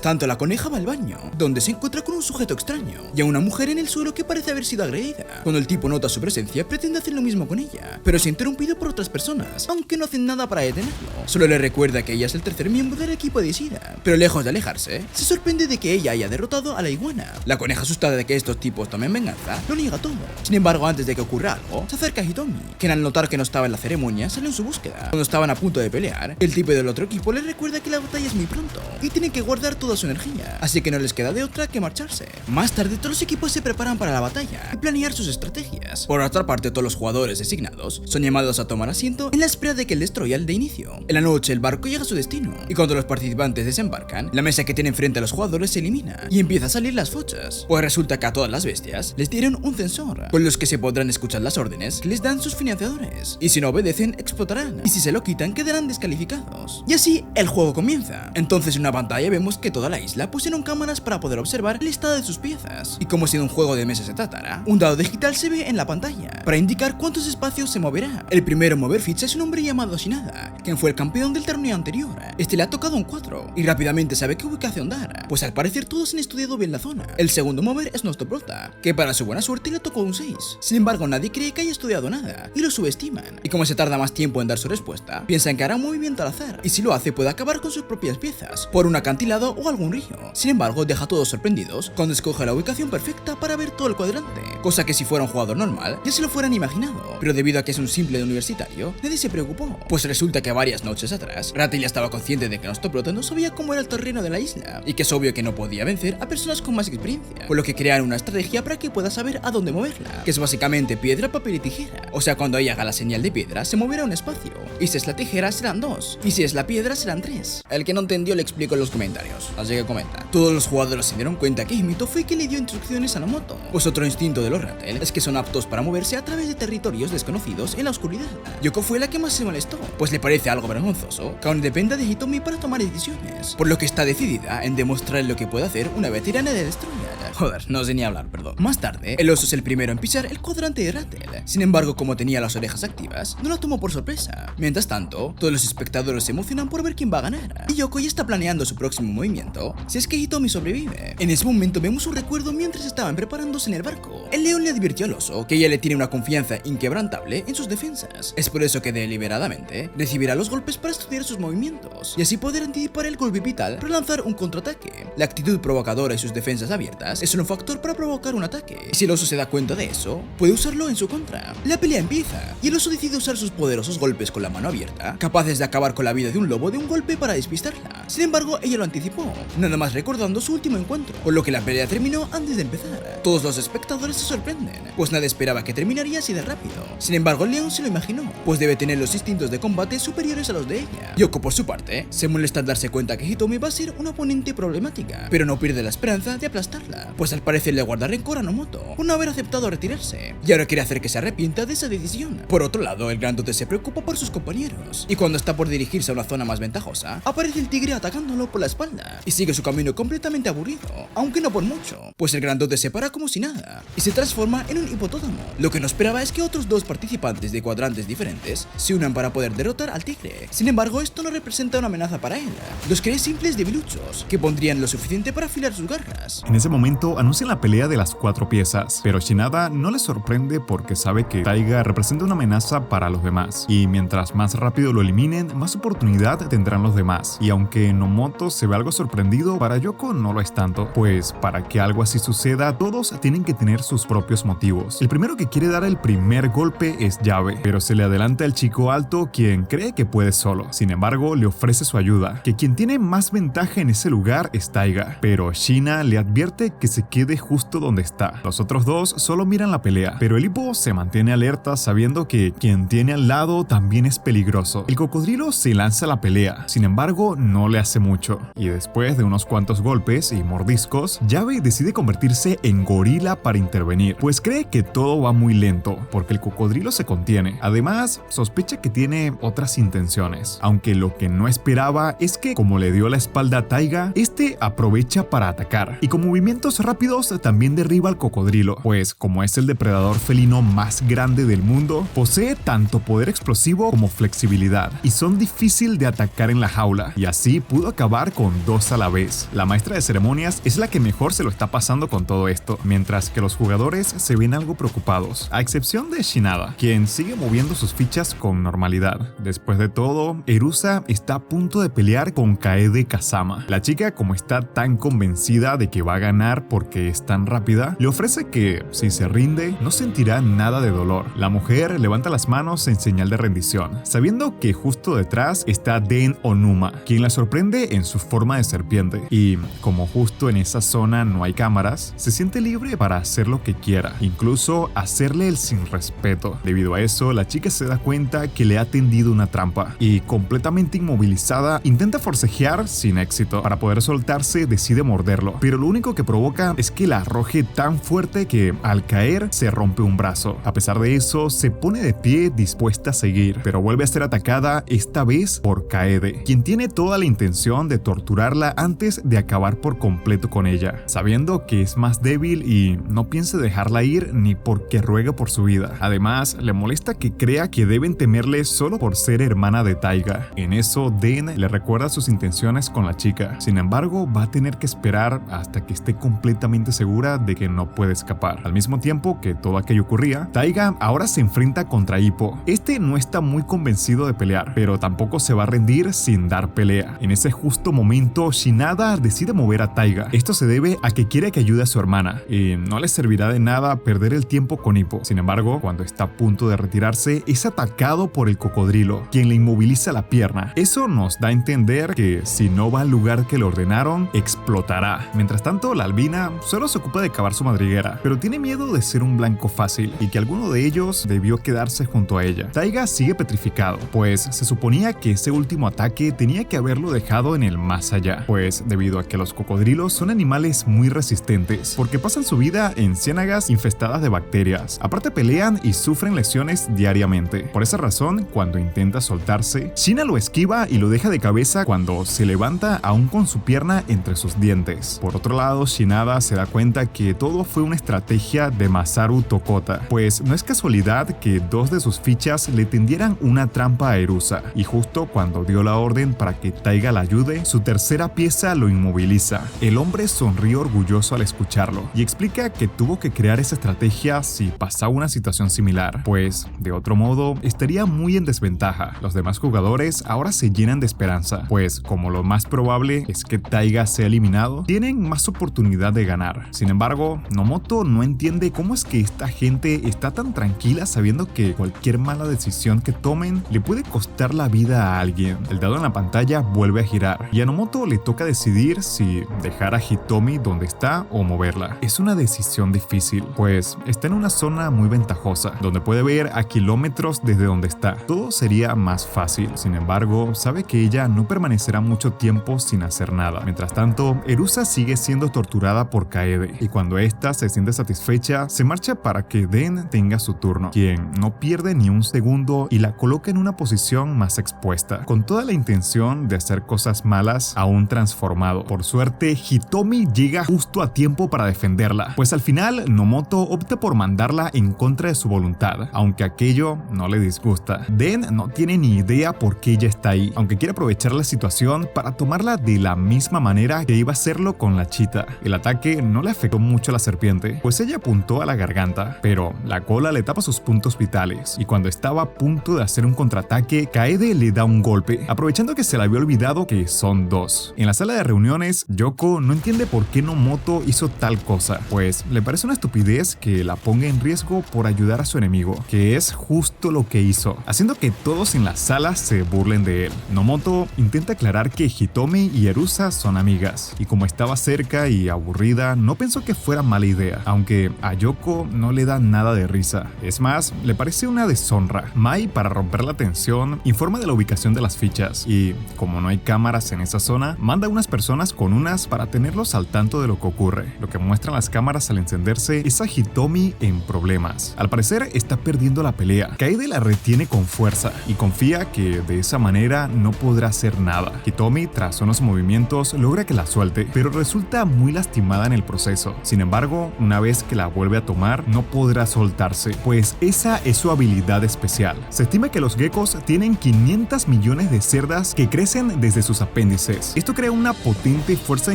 tanto, la coneja va al baño, donde se encuentra con un sujeto extraño y a una mujer en el suelo que parece haber sido agredida. Cuando el tipo nota su presencia, pretende hacer lo mismo con ella, pero es interrumpido por otras personas, aunque no hacen nada para detenerlo. Solo le recuerda que ella es el tercer miembro del equipo de Ishida, pero lejos de alejarse, se sorprende de que ella haya derrotado a la iguana. La coneja, asustada de que estos tipos tomen venganza, lo niega todo. Sin embargo, antes de que ocurra algo, se acerca a Hitomi, quien al notar que no estaba en la ceremonia, salió en su búsqueda. Cuando estaban a punto de pelear, el tipo del otro equipo le recuerda que la batalla es muy pronto y tienen que guardar toda su energía, así que no les queda de otra que marcharse. Más tarde, todos los equipos se preparan para la batalla y planear sus estrategias. Por otra parte, todos los jugadores designados son llamados a tomar asiento en la espera de que el Destroyal de inicio. En la noche, el barco llega a su destino, y cuando los participantes desembarcan, la mesa que tienen frente a los jugadores se elimina y empieza a salir las fochas, pues resulta que a todas las bestias les dieron un sensor, con los que se podrán escuchar las órdenes que les dan sus financiadores, y si no obedecen, explotarán, y si se lo quitan, quedarán descalificados. Y así, el juego comienza. Entonces en una pantalla vemos que toda la isla pusieron cámaras para poder observar el estado de sus piezas, y como si de un juego de mesa se tratara, un dado digital se ve en la pantalla, para indicar cuántos espacios se moverá. El primero en mover ficha es un hombre llamado Shinada, quien fue el campeón del torneo anterior. Este le ha tocado un 4, y rápidamente sabe qué ubicación dar, pues al parecer todos han estudiado bien la zona. El segundo mover es Nostoprota, que para su buena suerte le tocó un 6. Sin embargo, nadie cree que haya estudiado nada, y lo subestiman, y como se tarda más tiempo en dar su respuesta, piensan que hará un movimiento al azar, y si lo hace puede acabar con sus propias piezas, por un acantilado o algún río. Sin embargo, deja a todos sorprendidos cuando escoge la ubicación perfecta para ver todo el cuadrante, cosa que si fuera un jugador normal ya se lo fueran imaginado, pero debido a que es un simple universitario, nadie se preocupó, pues resulta que varias noches atrás, Rati ya estaba consciente de que Nostoprota no sabía cómo era el terreno de la isla, y que es obvio que no podía vencer a personas con más experiencia, por lo que crearon una estrategia para que pueda saber a dónde moverla, que es básicamente piedra, papel y tijera. O sea, cuando ella haga la señal de piedra, se moverá un espacio, y si es la tijera serán 2, y si es la piedra serán 3. El que no entendió le explico en los comentarios, así que comenta. Todos los jugadores se dieron cuenta que Himito fue quien le dio instrucciones a Nomoto, pues otro instinto de los Rattel es que son aptos para moverse a través de territorios desconocidos en la oscuridad. Yoko fue la que más se molestó, pues le parece algo vergonzoso que aún dependa de Hitomi para tomar decisiones, por lo que está decidida en demostrar lo que puede hacer una veterana de Destroyer. Joder, no sé ni hablar, perdón. Más tarde, el oso es el primero en pisar el cuadrante de Rattel. Sin embargo, como tenía las orejas activas, no lo tomó por sorpresa. Mientras tanto, todos los espectadores se emocionan por ver quién va a ganar, y Yoko ya está planeando su próximo movimiento si es que Hitomi sobrevive. En ese momento vemos un recuerdo mientras estaban preparándose en el barco. El león le advirtió al oso que ella le tiene una confianza inquebrantable en sus defensas. Es por eso que deliberadamente recibirá los golpes para estudiar sus movimientos y así poder anticipar el golpe vital para lanzar un contraataque. La actitud provocadora y sus defensas abiertas es un factor para provocar un ataque, y si el oso se da cuenta de eso, puede usarlo en su contra. La pelea empieza, y el oso decide usar sus poderosos golpes con la mano abierta, capaces de acabar con la vida de un lobo de un golpe para despistarla. Sin embargo, ella lo anticipó, nada más recordando su último encuentro, por lo que la pelea terminó antes de empezar. Todos los espectadores se sorprenden, pues nadie esperaba que terminaría así de rápido. Sin embargo, el león se lo imaginó, pues debe tener los instintos de combate superiores a los de ella. Yoko, por su parte, se molesta al darse cuenta que Hitomi va a ser una oponente problemática, pero no pierde la esperanza de aplastarla, pues al parecer le guarda rencor a Nomoto por no haber aceptado retirarse, y ahora quiere hacer que se arrepienta de esa decisión. Por otro lado, el grandote se preocupa por sus compañeros, y cuando está por dirigirse a una zona más ventajosa, aparece el tigre atacándolo por la espalda, y sigue su camino completamente aburrido, aunque no por mucho, pues el grandote se para como si nada, y se traga transforma en un hipopótamo. Lo que no esperaba es que otros dos participantes de cuadrantes diferentes se unan para poder derrotar al tigre. Sin embargo, esto no representa una amenaza para él. Los cree simples debiluchos, que pondrían lo suficiente para afilar sus garras. En ese momento anuncian la pelea de las 4 piezas, pero Shinada no le sorprende porque sabe que Taiga representa una amenaza para los demás, y mientras más rápido lo eliminen, más oportunidad tendrán los demás. Y aunque Nomoto se ve algo sorprendido, para Yoko no lo es tanto, pues para que algo así suceda, todos tienen que tener sus propios motivos. El primero que quiere dar el primer golpe es Yabe, pero se le adelanta el chico alto, quien cree que puede solo. Sin embargo, le ofrece su ayuda, que quien tiene más ventaja en ese lugar es Taiga, pero Shina le advierte que se quede justo donde está. Los otros dos solo miran la pelea, pero el hipo se mantiene alerta sabiendo que quien tiene al lado también es peligroso. El cocodrilo se lanza a la pelea, sin embargo no le hace mucho, y después de unos cuantos golpes y mordiscos, Yabe decide convertirse en gorila para intervenir, pues cree que todo va muy lento, porque el cocodrilo se contiene. Además, sospecha que tiene otras intenciones, aunque lo que no esperaba es que, como le dio la espalda a Taiga, este aprovecha para atacar, y con movimientos rápidos también derriba al cocodrilo, pues como es el depredador felino más grande del mundo, posee tanto poder explosivo como flexibilidad, y son difícil de atacar en la jaula, y así pudo acabar con 2 a la vez. La maestra de ceremonias es la que mejor se lo está pasando con todo esto, mientras que los jugadores se ven algo preocupados, a excepción de Shinada, quien sigue moviendo sus fichas con normalidad. Después de todo, Erusa está a punto de pelear con Kaede Kazama. La chica, como está tan convencida de que va a ganar porque es tan rápida, le ofrece que, si se rinde, no sentirá nada de dolor. La mujer levanta las manos en señal de rendición, sabiendo que justo detrás está Den Onuma, quien la sorprende en su forma de serpiente, y como justo en esa zona no hay cámaras, se siente libre para hacer lo que quiera, incluso hacerle el sin respeto. Debido a eso, la chica se da cuenta que le ha tendido una trampa, y completamente inmovilizada, intenta forcejear sin éxito. Para poder soltarse, decide morderlo, pero lo único que provoca es que la arroje tan fuerte que, al caer, se rompe un brazo. A pesar de eso, se pone de pie dispuesta a seguir, pero vuelve a ser atacada, esta vez por Kaede, quien tiene toda la intención de torturarla antes de acabar por completo con ella, sabiendo que es más débil y no piensa dejarla ir ni porque ruega por su vida. Además, le molesta que crea que deben temerle solo por ser hermana de Taiga. En eso, Den le recuerda sus intenciones con la chica. Sin embargo, va a tener que esperar hasta que esté completamente segura de que no puede escapar. Al mismo tiempo que todo aquello ocurría, Taiga ahora se enfrenta contra Hippo. Este no está muy convencido de pelear, pero tampoco se va a rendir sin dar pelea. En ese justo momento, Shinada decide mover a Taiga. Esto se debe a que quiere que ayude a su hermana, y no le servirá de nada perder el tiempo con Hippo. Sin embargo, cuando está a punto de retirarse, es atacado por el cocodrilo, quien le inmoviliza la pierna. Eso nos da a entender que si no va al lugar que le ordenaron, explotará. Mientras tanto, la albina solo se ocupa de cavar su madriguera, pero tiene miedo de ser un blanco fácil y que alguno de ellos debió quedarse junto a ella. Taiga sigue petrificado, pues se suponía que ese último ataque tenía que haberlo dejado en el más allá, pues debido a que los cocodrilos son animales muy resistentes, porque pasan su vida en ciénagas infestadas de bacterias. Aparte, pelean y sufren lesiones diariamente. Por esa razón, cuando intenta soltarse, Shina lo esquiva y lo deja de cabeza cuando se levanta aún con su pierna entre sus dientes. Por otro lado, Shinada se da cuenta que todo fue una estrategia de Masaru Tokota, pues no es casualidad que 2 de sus fichas le tendieran una trampa a Erusa, y justo cuando dio la orden para que Taiga la ayude, su tercera pieza lo inmoviliza. El hombre sonríe orgulloso al escucharlo y explica que tuvo que crear esa estrategia si pasaba una situación similar, pues de otro modo estaría muy en desventaja. Los demás jugadores ahora se llenan de esperanza, pues como lo más probable es que Taiga sea eliminado, tienen más oportunidad de ganar. Sin embargo, Nomoto no entiende cómo es que esta gente está tan tranquila sabiendo que cualquier mala decisión que tomen le puede costar la vida a alguien. El dado en la pantalla vuelve a girar y a Nomoto le toca decidir si dejar a Hitomi donde está o moverla. Es una decisión difícil, pues está en una zona muy ventajosa, donde puede ver a kilómetros desde donde está. Todo sería más fácil. Sin embargo, sabe que ella no permanecerá mucho tiempo sin hacer nada. Mientras tanto, Erusa sigue siendo torturada por Kaede, y cuando ésta se siente satisfecha, se marcha para que Den tenga su turno, quien no pierde ni un segundo y la coloca en una posición más expuesta, con toda la intención de hacer cosas malas a un transformado. Por suerte, Hitomi llega justo a tiempo para defenderla, pues al final Nomoto opta por mandarla en contra de su voluntad, aunque aquello no le disgusta. Den no tiene ni idea por qué ella está ahí, aunque quiere aprovechar la situación para tomarla de la misma manera que iba a hacerlo con la chita. El ataque no le afectó mucho a la serpiente, pues ella apuntó a la garganta, pero la cola le tapa sus puntos vitales, y cuando estaba a punto de hacer un contraataque, Kaede le da un golpe, aprovechando que se le había olvidado que son dos. En la sala de reuniones, Yoko no entiende por qué Nomoto hizo tal cosa, pues le parece una estupidez que la ponga en riesgo por ayudar a su enemigo, que es justo lo que hizo, haciendo que todos en la sala se burlen de él. Nomoto intenta aclarar que Hitomi y Erusa son amigas, y como estaba cerca y aburrida, no pensó que fuera mala idea, aunque a Yoko no le da nada de risa. Es más, le parece una deshonra. Mai, para romper la tensión, informa de la ubicación de las fichas, y como no hay cámaras en esa zona, manda a unas personas con unas para tenerlos al tanto de lo que ocurre. Lo que muestran las cámaras al encenderse es a Hitomi en problemas. Al parecer está perdiendo la pelea. Kaede la retiene con fuerza y confía que de esa manera no podrá hacer nada. Hitomi, tras unos movimientos, logra que la suelte, pero resulta muy lastimada en el proceso. Sin embargo, una vez que la vuelve a tomar, no podrá soltarse, pues esa es su habilidad especial. Se estima que los geckos tienen 500 millones de cerdas que crecen desde sus apéndices. Esto crea una potente fuerza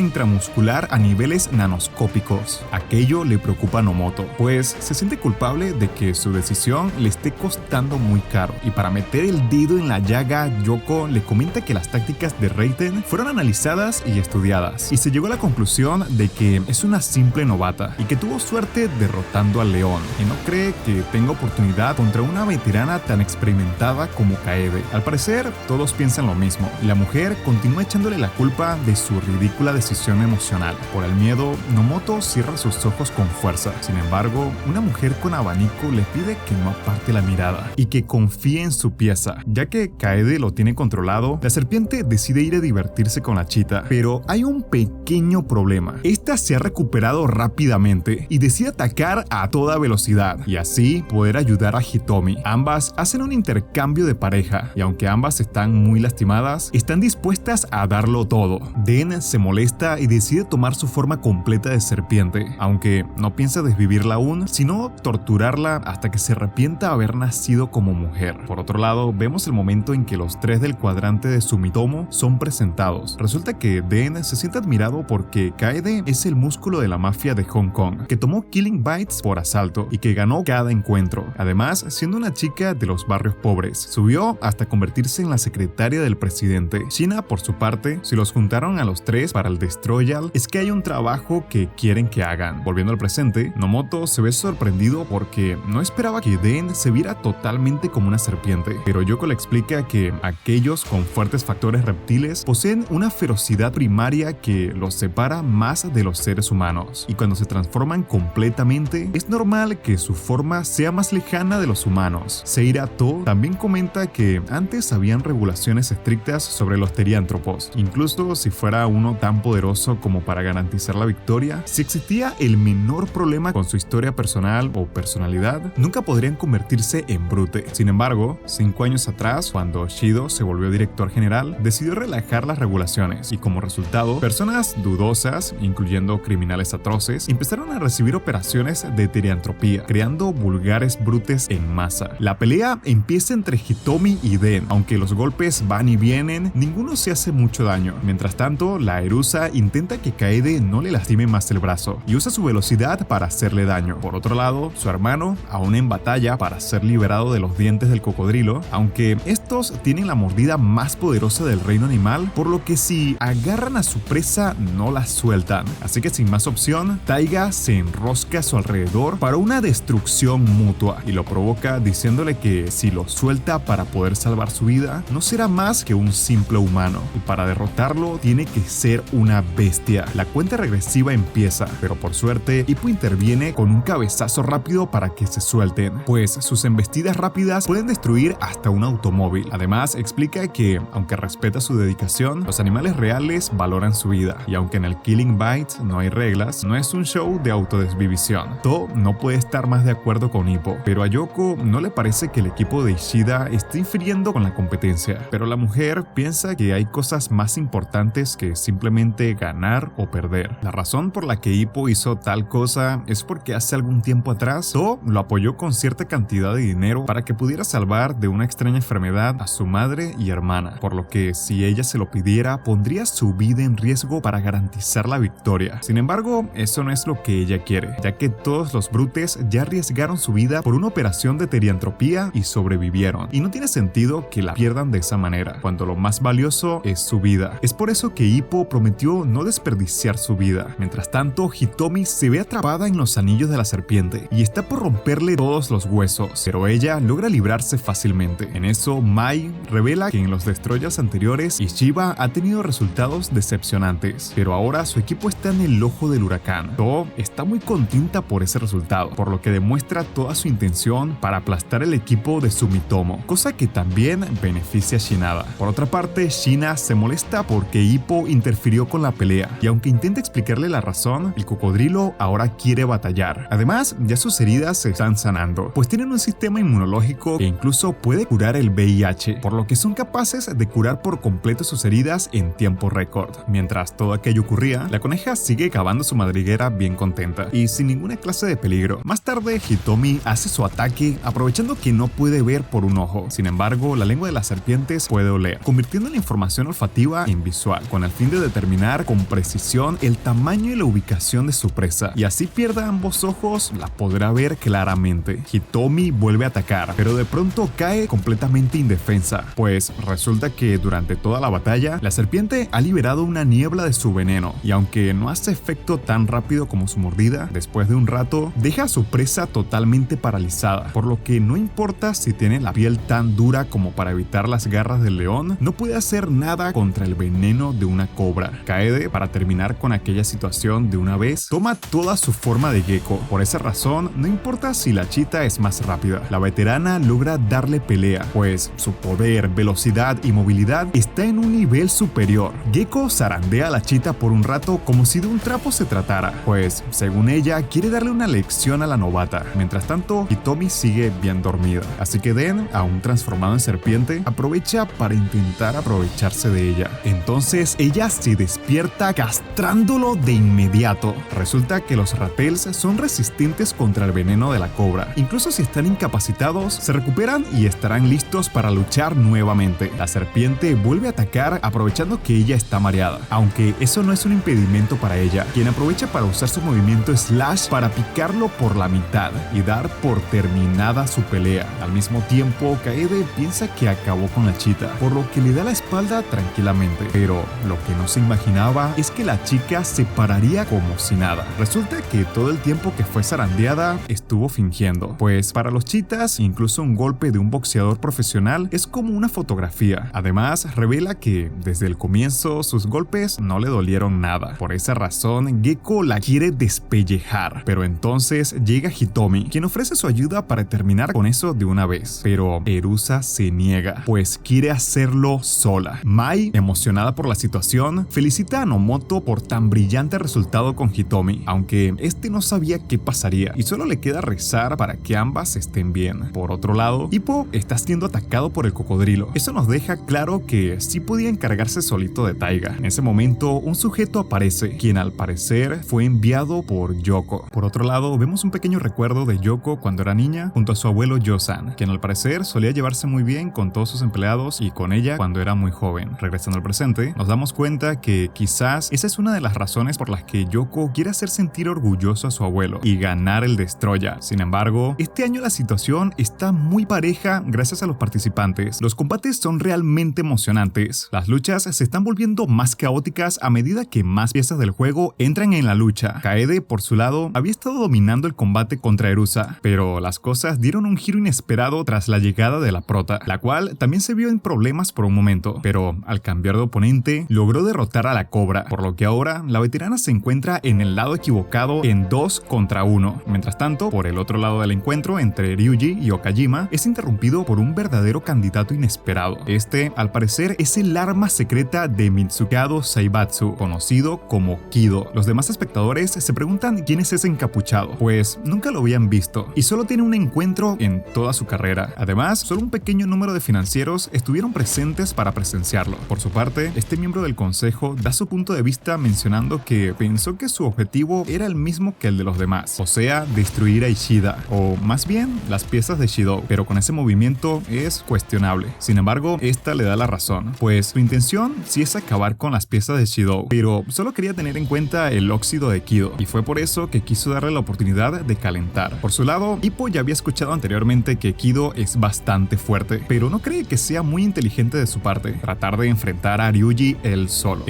intramuscular a niveles nanoscópicos. Aquello le preocupa a Nomoto, pues se siente culpable de que su decisión le esté costando muy caro. Y para meter el dedo en la llaga, Yoko le comenta que las tácticas de Reiten fueron analizadas y estudiadas, y se llegó a la conclusión de que es una simple novata y que tuvo suerte derrotando al león, y no cree que tenga oportunidad contra una veterana tan experimentada como Kaede. Al parecer, todos piensan lo mismo, y la mujer continúa echándole la culpa de su ridícula decisión emocional. Por el miedo, Nomoto cierra sus ojos con fuerza. Sin embargo, una mujer con abanico le pide que no aparte la mirada y que confíe en su pieza. Ya que Kaede lo tiene controlado, la serpiente decide ir a divertirse con la chita, pero hay un pequeño problema. Esta se ha recuperado rápidamente y decide atacar a toda velocidad y así poder ayudar a Hitomi. Ambas hacen un intercambio de pareja y aunque ambas están muy lastimadas, están dispuestas a darlo todo. Den se molesta y decide tomar su forma completa de serpiente, aunque no piensa desvivirla aún, sino torturarla hasta que se arrepienta haber nacido como mujer. Por otro lado, vemos el momento en que los tres del cuadrante de Sumitomo son presentados. Resulta que Den se siente admirado porque Kaede es el músculo de la mafia de Hong Kong, que tomó Killing Bites por asalto y que ganó cada encuentro. Además, siendo una chica de los barrios pobres, subió hasta convertirse en la secretaria del presidente. China, por su parte, si los juntaron a los tres para el Destroyal, es que hay un trabajo que quieren que hagan. Volviendo al presente, Nomoto se ve sorprendido porque no esperaba que Den se viera totalmente como una serpiente, pero Yoko le explica que aquellos con fuertes factores reptiles poseen una ferocidad primaria que los separa más de los seres humanos, y cuando se transforman completamente, es normal que su forma sea más lejana de los humanos. Seira To también comenta que antes habían regulaciones estrictas sobre los teriántropos, incluso si fuera uno tan poderoso como para garantizar la victoria, si existía el menor problema con su historia personal o personalidad, nunca podrían convertirse en brute. Sin embargo, 5 años atrás, cuando Shido se volvió director general, decidió relajar las regulaciones y como resultado, personas dudosas, incluyendo criminales atroces, empezaron a recibir operaciones de teriantropía, creando vulgares brutes en masa. La pelea empieza entre Hitomi y Den, aunque los golpes van y vienen, ninguno se hace mucho daño. Mientras tanto, la Erusa intenta que Kaede no le lastime más el brazo y usa su velocidad para hacerle daño. Por otro lado, su hermano, aún en batalla para ser liberado de los dientes del cocodrilo, aunque estos tienen la mordida más poderosa del reino animal, por lo que si agarran a su presa no la sueltan. Así que sin más opción, Taiga se enrosca a su alrededor para una destrucción mutua y lo provoca diciéndole que si lo suelta para poder salvar su vida, no será más que un simple humano y para derrotarlo tiene que ser una bestia. La cuenta regresiva empieza, pero por suerte Hippo interviene con un cabezazo rápido para que se suelten, pues sus embestidas rápidas pueden destruir hasta un automóvil. Además, explica que, aunque respeta su dedicación, los animales reales valoran su vida, y aunque en el Killing Bites no hay reglas, no es un show de autodesvivisión. To no puede estar más de acuerdo con Hippo, pero a Yoko no le parece que el equipo de Ishida esté infiriendo con la competencia, pero la mujer piensa que hay cosas más importantes que simplemente ganar o perder. La razón por la que Hippo hizo tal cosa cosa es porque hace algún tiempo atrás To lo apoyó con cierta cantidad de dinero para que pudiera salvar de una extraña enfermedad a su madre y hermana, por lo que si ella se lo pidiera pondría su vida en riesgo para garantizar la victoria. Sin embargo, eso no es lo que ella quiere, ya que todos los brutes ya arriesgaron su vida por una operación de teriantropía y sobrevivieron, y no tiene sentido que la pierdan de esa manera, cuando lo más valioso es su vida. Es por eso que Hippo prometió no desperdiciar su vida. Mientras tanto, Hitomi se ve atrapada en los anillos de la serpiente y está por romperle todos los huesos, pero ella logra librarse fácilmente. En eso, Mai revela que en los destroyers anteriores Ishiba ha tenido resultados decepcionantes, pero ahora su equipo está en el ojo del huracán. To está muy contenta por ese resultado, por lo que demuestra toda su intención para aplastar el equipo de Sumitomo, cosa que también beneficia a Shinada. Por otra parte, Shina se molesta porque Hippo interfirió con la pelea, y aunque intenta explicarle la razón, el cocodrilo ahora quiere batallar. Además, ya sus heridas se están sanando, pues tienen un sistema inmunológico que incluso puede curar el VIH, por lo que son capaces de curar por completo sus heridas en tiempo récord. Mientras todo aquello ocurría, la coneja sigue cavando su madriguera bien contenta y sin ninguna clase de peligro. Más tarde, Hitomi hace su ataque aprovechando que no puede ver por un ojo. Sin embargo, la lengua de las serpientes puede oler, convirtiendo la información olfativa en visual, con el fin de determinar con precisión el tamaño y la ubicación de su presa, y así pierda ambos ojos, la podrá ver claramente. Hitomi vuelve a atacar, pero de pronto cae completamente indefensa, pues resulta que durante toda la batalla, la serpiente ha liberado una niebla de su veneno, y aunque no hace efecto tan rápido como su mordida, después de un rato, deja a su presa totalmente paralizada, por lo que no importa si tiene la piel tan dura como para evitar las garras del león, no puede hacer nada contra el veneno de una cobra. Kaede, para terminar con aquella situación de una vez, toma toda su forma de gecko. Por esa razón, no importa si la chita es más rápida, la veterana logra darle pelea, pues su poder, velocidad y movilidad está en un nivel superior. Gecko zarandea a la chita por un rato como si de un trapo se tratara, pues según ella quiere darle una lección a la novata. Mientras tanto, Hitomi sigue bien dormida, así que Den, aún transformado en serpiente, aprovecha para intentar aprovecharse de ella. Entonces ella se despierta castrándolo de inmediato. Resulta que los ratels son resistentes contra el veneno de la cobra. Incluso si están incapacitados, se recuperan y estarán listos para luchar nuevamente. La serpiente vuelve a atacar aprovechando que ella está mareada, aunque eso no es un impedimento para ella, quien aprovecha para usar su movimiento slash para picarlo por la mitad y dar por terminada su pelea. Al mismo tiempo, Kaede piensa que acabó con la chita, por lo que le da la espalda tranquilamente, pero lo que no se imaginaba es que la chica se pararía como si nada. Resulta que todo el tiempo que fue zarandeada estuvo fingiendo, pues para los chitas incluso un golpe de un boxeador profesional es como una fotografía. Además, revela que desde el comienzo sus golpes no le dolieron nada. Por esa razón, Gecko la quiere despellejar, pero entonces llega Hitomi, quien ofrece su ayuda para terminar con eso de una vez, pero Erusa se niega, pues quiere hacerlo sola. Mai, emocionada por la situación, felicita a Nomoto por tan brillante resultado con Hitomi, aunque este no sabía qué pasaría y solo le queda rezar para que ambas estén bien. Por otro lado, Hippo está siendo atacado por el cocodrilo. Eso nos deja claro que sí podía encargarse solito de Taiga. En ese momento, un sujeto aparece, quien al parecer fue enviado por Yoko. Por otro lado, vemos un pequeño recuerdo de Yoko cuando era niña junto a su abuelo Yosan, quien al parecer solía llevarse muy bien con todos sus empleados y con ella cuando era muy joven. Regresando al presente, nos damos cuenta que quizás esa es una de las razones por las que Yoko quiere hacer sentir orgulloso a su abuelo y ganar el Destroyer. Sin embargo, este año la situación está muy pareja gracias a los participantes. Los combates son realmente emocionantes. Las luchas se están volviendo más caóticas a medida que más piezas del juego entran en la lucha. Kaede, por su lado, había estado dominando el combate contra Erusa, pero las cosas dieron un giro inesperado tras la llegada de la prota, la cual también se vio en problemas por un momento, pero al cambiar de oponente, logró derrotar a la cobra, por lo que ahora la veterana se encuentra en el lado equivocado en 2 contra 1. Mientras tanto, por el otro lado del encuentro entre Ryuji y Okajima es interrumpido por un verdadero candidato inesperado. Este, al parecer, es el arma secreta de Mitsukado Saibatsu, conocido como Kido. Los demás espectadores se preguntan quién es ese encapuchado, pues nunca lo habían visto y solo tiene un encuentro en toda su carrera. Además, solo un pequeño número de financieros estuvieron presentes para presenciarlo. Por su parte, este miembro del consejo da su punto de vista mencionando que pensó que su objetivo era el mismo mismo que el de los demás, o sea, destruir a Ishida, o más bien las piezas de Shidou, pero con ese movimiento es cuestionable. Sin embargo, esta le da la razón, pues su intención sí es acabar con las piezas de Shidou, pero solo quería tener en cuenta el óxido de Kido, y fue por eso que quiso darle la oportunidad de calentar. Por su lado, Ippo ya había escuchado anteriormente que Kido es bastante fuerte, pero no cree que sea muy inteligente de su parte tratar de enfrentar a Ryuji él solo.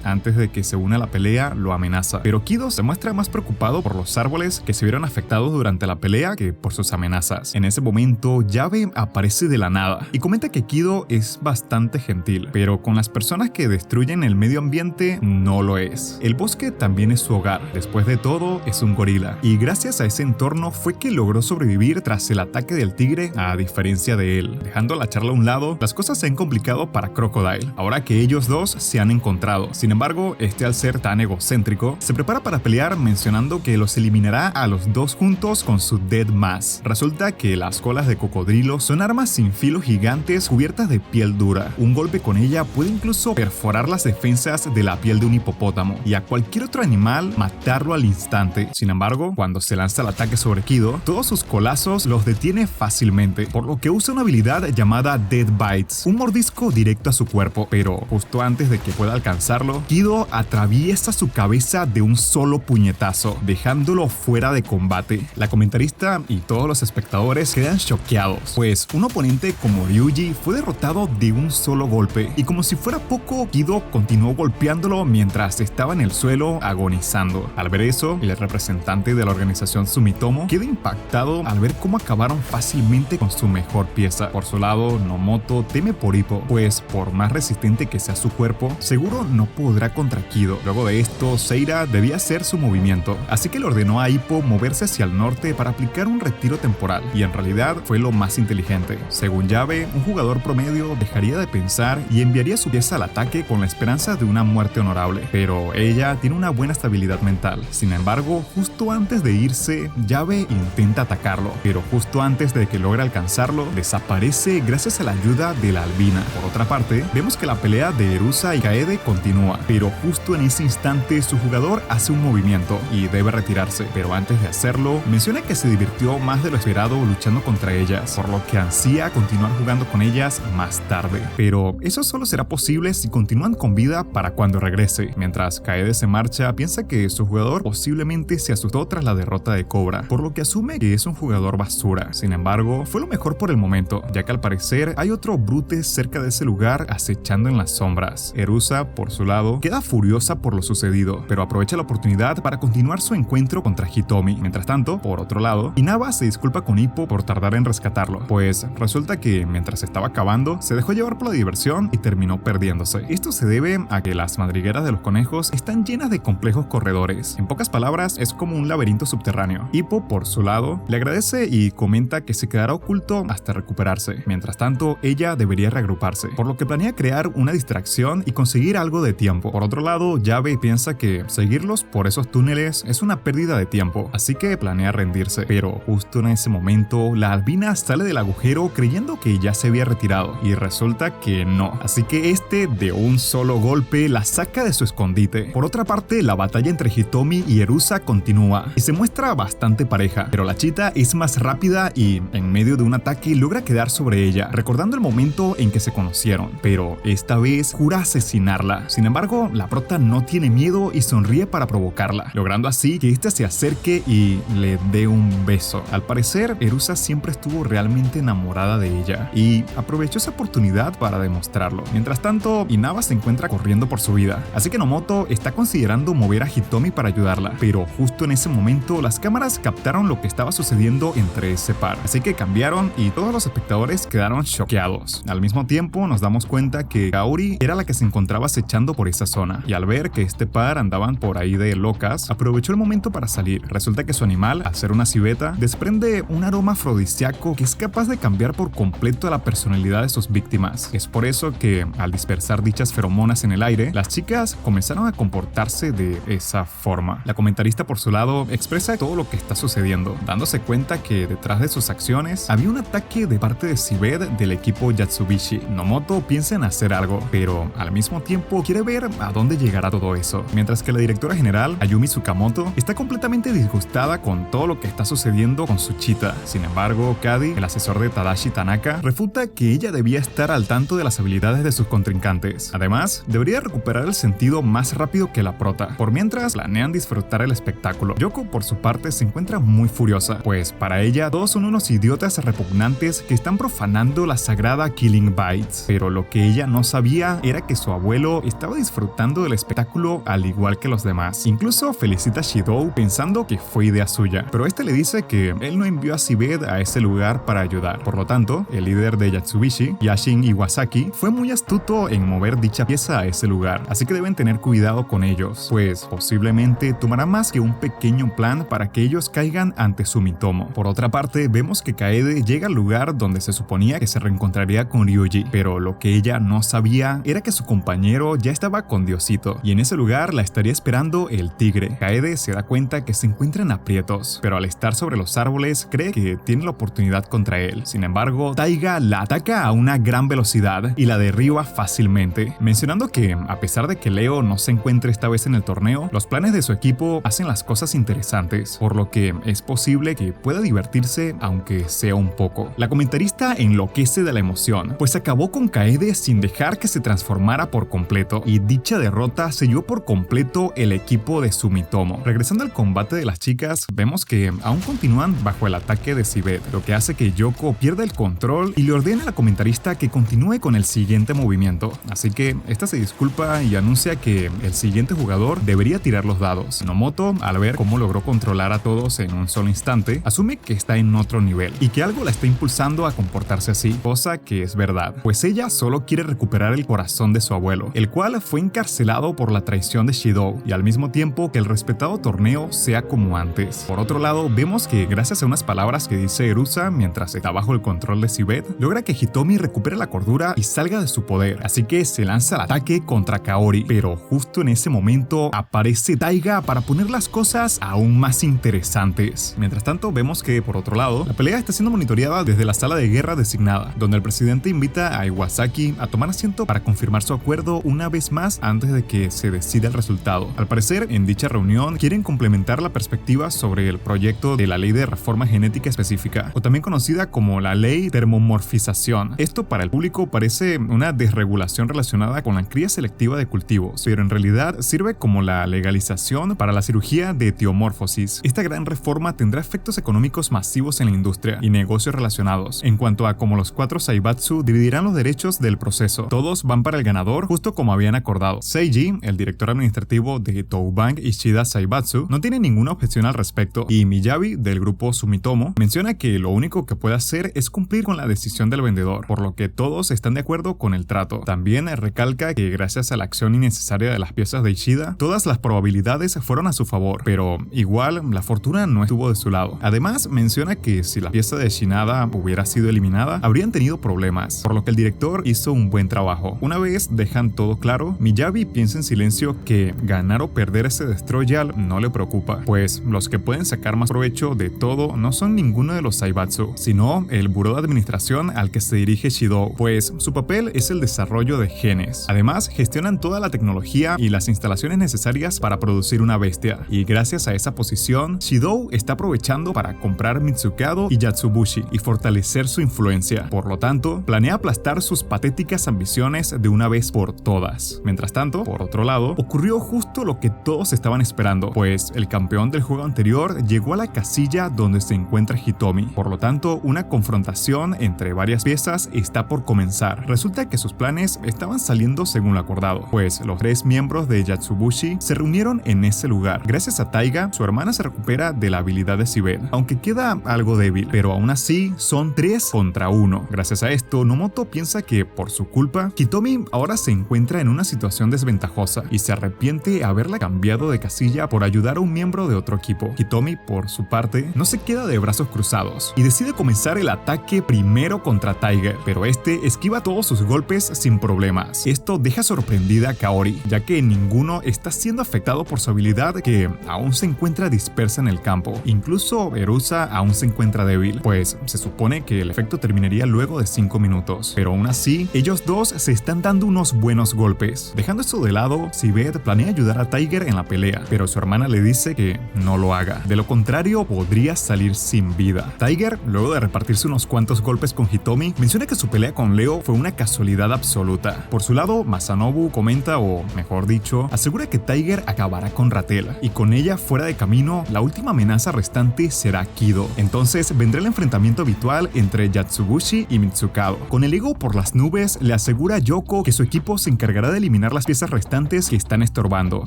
Antes de que se una a la pelea, lo amenaza, pero Kido se muestra más preocupado por los árboles que se vieron afectados durante la pelea que por sus amenazas. En ese momento, Yabe aparece de la nada y comenta que Kido es bastante gentil, pero con las personas que destruyen el medio ambiente no lo es. El bosque también es su hogar, después de todo es un gorila, y gracias a ese entorno fue que logró sobrevivir tras el ataque del tigre, a diferencia de él. Dejando la charla a un lado, las cosas se han complicado para Crocodile, ahora que ellos dos se han encontrado. Sin embargo, al ser tan egocéntrico, se prepara para pelear mencionando que los eliminará a los dos juntos con su Dead Mass. Resulta que las colas de cocodrilo son armas sin filo gigantes cubiertas de piel dura. Un golpe con ella puede incluso perforar las defensas de la piel de un hipopótamo y a cualquier otro animal matarlo al instante. Sin embargo, cuando se lanza el ataque sobre Kido, todos sus colazos los detiene fácilmente, por lo que usa una habilidad llamada Dead Bites, un mordisco directo a su cuerpo, pero justo antes de que pueda alcanzarlo, Kido atraviesa su cabeza de un solo puñetazo, dejándolo fuera de combate. La comentarista y todos los espectadores quedan choqueados, pues un oponente como Ryuji fue derrotado de un solo golpe, y como si fuera poco, Kido continuó golpeándolo mientras estaba en el suelo agonizando. Al ver eso, el representante de la organización Sumitomo queda impactado al ver cómo acabaron fácilmente con su mejor pieza. Por su lado, Nomoto teme por Ippo, pues por más resistente que sea su cuerpo, seguro no podrá contra Kido. Luego de esto, Seira debía hacer su movimiento, así que le ordenó a Ippo moverse hacia el norte para aplicar un retiro temporal, y en realidad fue lo más inteligente. Según Yabe, un jugador promedio dejaría de pensar y enviaría su pieza al ataque con la esperanza de una muerte honorable, pero ella tiene una buena estabilidad mental. Sin embargo, justo antes de irse, Yabe intenta atacarlo, pero justo antes de que logre alcanzarlo, desaparece gracias a la ayuda de la albina. Por otra parte, vemos que la pelea de Erusa y Kaede continúa, pero justo en ese instante su jugador hace un movimiento y debe retirarse, pero antes de hacerlo, menciona que se divirtió más de lo esperado luchando contra ellas, por lo que ansía continuar jugando con ellas más tarde. Pero eso solo será posible si continúan con vida para cuando regrese. Mientras Kaede se marcha, piensa que su jugador posiblemente se asustó tras la derrota de Cobra, por lo que asume que es un jugador basura. Sin embargo, fue lo mejor por el momento, ya que al parecer hay otro brute cerca de ese lugar acechando en las sombras. Erusa, por su lado, queda furiosa por lo sucedido, pero aprovecha la oportunidad para continuar su encuentro contra Hitomi. Mientras tanto, por otro lado, Inaba se disculpa con Ippo por tardar en rescatarlo, pues resulta que mientras estaba acabando, se dejó llevar por la diversión y terminó perdiéndose. Esto se debe a que las madrigueras de los conejos están llenas de complejos corredores. En pocas palabras, es como un laberinto subterráneo. Ippo, por su lado, le agradece y comenta que se quedará oculto hasta recuperarse. Mientras tanto, ella debería reagruparse, por lo que planea crear una distracción y conseguir algo de tiempo. Por otro lado, Yabe piensa que seguirlos por esos túneles es una pérdida de tiempo, así que planea rendirse. Pero justo en ese momento, la albina sale del agujero creyendo que ya se había retirado, y resulta que no. Así que de un solo golpe, la saca de su escondite. Por otra parte, la batalla entre Hitomi y Erusa continúa, y se muestra bastante pareja, pero la chita es más rápida y, en medio de un ataque, logra quedar sobre ella, recordando el momento en que se conocieron, pero esta vez jura asesinarla. Sin embargo, la prota no tiene miedo y sonríe para provocarla, logrando así que se acerque y le dé un beso. Al parecer, Erusa siempre estuvo realmente enamorada de ella y aprovechó esa oportunidad para demostrarlo. Mientras tanto, Inaba se encuentra corriendo por su vida, así que Nomoto está considerando mover a Hitomi para ayudarla, pero justo en ese momento las cámaras captaron lo que estaba sucediendo entre ese par, así que cambiaron y todos los espectadores quedaron choqueados. Al mismo tiempo nos damos cuenta que Kaori era la que se encontraba acechando por esa zona, y al ver que este par andaban por ahí de locas, aprovechó el momento para salir. Resulta que su animal, al ser una civeta, desprende un aroma afrodisíaco que es capaz de cambiar por completo la personalidad de sus víctimas. Es por eso que, al dispersar dichas feromonas en el aire, las chicas comenzaron a comportarse de esa forma. La comentarista, por su lado, expresa todo lo que está sucediendo, dándose cuenta que detrás de sus acciones había un ataque de parte de Sibed del equipo Yatsubishi. Nomoto piensa en hacer algo, pero al mismo tiempo quiere ver a dónde llegará todo eso, mientras que la directora general, Ayumi Tsukamoto, Nomoto está completamente disgustada con todo lo que está sucediendo con su chita. Sin embargo, Kadi, el asesor de Tadashi Tanaka, refuta que ella debía estar al tanto de las habilidades de sus contrincantes. Además, debería recuperar el sentido más rápido que la prota. Por mientras, planean disfrutar el espectáculo. Yoko, por su parte, se encuentra muy furiosa, pues para ella todos son unos idiotas repugnantes que están profanando la sagrada Killing Bites. Pero lo que ella no sabía era que su abuelo estaba disfrutando del espectáculo al igual que los demás. Incluso felicita a Shidou pensando que fue idea suya, pero este le dice que él no envió a Sibed a ese lugar para ayudar. Por lo tanto, el líder de Yatsubishi, Yashin Iwasaki, fue muy astuto en mover dicha pieza a ese lugar, así que deben tener cuidado con ellos, pues posiblemente tomará más que un pequeño plan para que ellos caigan ante Sumitomo. Por otra parte, vemos que Kaede llega al lugar donde se suponía que se reencontraría con Ryuji, pero lo que ella no sabía era que su compañero ya estaba con Diosito, y en ese lugar la estaría esperando el tigre. Kaede se da cuenta que se encuentra en aprietos, pero al estar sobre los árboles cree que tiene la oportunidad contra él. Sin embargo, Taiga la ataca a una gran velocidad y la derriba fácilmente, mencionando que a pesar de que Leo no se encuentre esta vez en el torneo, los planes de su equipo hacen las cosas interesantes, por lo que es posible que pueda divertirse aunque sea un poco. La comentarista enloquece de la emoción, pues acabó con Kaede sin dejar que se transformara por completo, y dicha derrota selló por completo el equipo de Sumitomo. Regresando al combate de las chicas, vemos que aún continúan bajo el ataque de Sibed, lo que hace que Yoko pierda el control y le ordena a la comentarista que continúe con el siguiente movimiento, así que esta se disculpa y anuncia que el siguiente jugador debería tirar los dados. Nomoto, al ver cómo logró controlar a todos en un solo instante, asume que está en otro nivel y que algo la está impulsando a comportarse así, cosa que es verdad, pues ella solo quiere recuperar el corazón de su abuelo, el cual fue encarcelado por la traición de Shidou, y al mismo tiempo que el respetado torneo sea como antes. Por otro lado, vemos que gracias a unas palabras que dice Erusa mientras está bajo el control de Sibed, logra que Hitomi recupere la cordura y salga de su poder, así que se lanza al ataque contra Kaori, pero justo en ese momento aparece Taiga para poner las cosas aún más interesantes. Mientras tanto, vemos que por otro lado, la pelea está siendo monitoreada desde la sala de guerra designada, donde el presidente invita a Iwasaki a tomar asiento para confirmar su acuerdo una vez más antes de que se decida el resultado. Al parecer, en dicha reunión quieren complementar la perspectiva sobre el proyecto de la ley de reforma genética específica, o también conocida como la ley termomorfización. Esto para el público parece una desregulación relacionada con la cría selectiva de cultivos, pero en realidad sirve como la legalización para la cirugía de teomorfosis. Esta gran reforma tendrá efectos económicos masivos en la industria y negocios relacionados, en cuanto a cómo los 4 Zaibatsu dividirán los derechos del proceso. Todos van para el ganador, justo como habían acordado. Seiji, el director administrativo de Toubank Ishida Zaibatsu, no tiene ninguna objeción al respecto, y Miyabi, del grupo Sumitomo, menciona que lo único que puede hacer es cumplir con la decisión del vendedor, por lo que todos están de acuerdo con el trato. También recalca que gracias a la acción innecesaria de las piezas de Ishida, todas las probabilidades fueron a su favor, pero igual la fortuna no estuvo de su lado. Además, menciona que si la pieza de Shinada hubiera sido eliminada, habrían tenido problemas, por lo que el director hizo un buen trabajo. Una vez dejan todo claro, Miyabi piensa en silencio que ganar o perder ese Destroyal no le preocupa, pues los que pueden sacar más provecho de todo no son ninguno de los Zaibatsu, sino el buró de administración al que se dirige Shidou, pues su papel es el desarrollo de genes. Además, gestionan toda la tecnología y las instalaciones necesarias para producir una bestia, y gracias a esa posición, Shidou está aprovechando para comprar Mitsukado y Yatsubushi y fortalecer su influencia. Por lo tanto, planea aplastar sus patéticas ambiciones de una vez por todas. Mientras tanto, por otro lado, ocurrió justo lo que todos estaban esperando, pues el campeón del juego anterior llegó a la casilla donde se encuentra Hitomi. Por lo tanto, una confrontación entre varias piezas está por comenzar. Resulta que sus planes estaban saliendo según lo acordado, pues los 3 miembros de Yatsubushi se reunieron en ese lugar. Gracias a Taiga, su hermana se recupera de la habilidad de Sibed, aunque queda algo débil, pero aún así son 3 contra 1. Gracias a esto, Nomoto piensa que por su culpa, Hitomi ahora se encuentra en una situación desventajosa y se arrepiente haberla cambiado de casilla por ayudar a un miembro de otro equipo. Hitomi, por su parte, no se queda de brazos cruzados y decide comenzar el ataque primero contra Tiger, pero este esquiva todos sus golpes sin problemas. Esto deja sorprendida a Kaori, ya que ninguno está siendo afectado por su habilidad, que aún se encuentra dispersa en el campo. Incluso Erusa aún se encuentra débil, pues se supone que el efecto terminaría luego de 5 minutos, pero aún así, ellos dos se están dando unos buenos golpes. Dejando esto de lado, Sibed planea ayudar a Tiger en la pelea, pero su hermana le dice que no lo haga. De lo contrario, podría salir sin vida. Tiger, luego de repartirse unos cuantos golpes con Hitomi, menciona que su pelea con Leo fue una casualidad absoluta. Por su lado, Masanobu comenta, o mejor dicho, asegura que Tiger acabará con Ratel, y con ella fuera de camino, la última amenaza restante será Kido. Entonces vendrá el enfrentamiento habitual entre Yatsubushi y Mitsukado. Con el ego por las nubes, le asegura a Yoko que su equipo se encargará de eliminar las piezas restantes que están estorbando,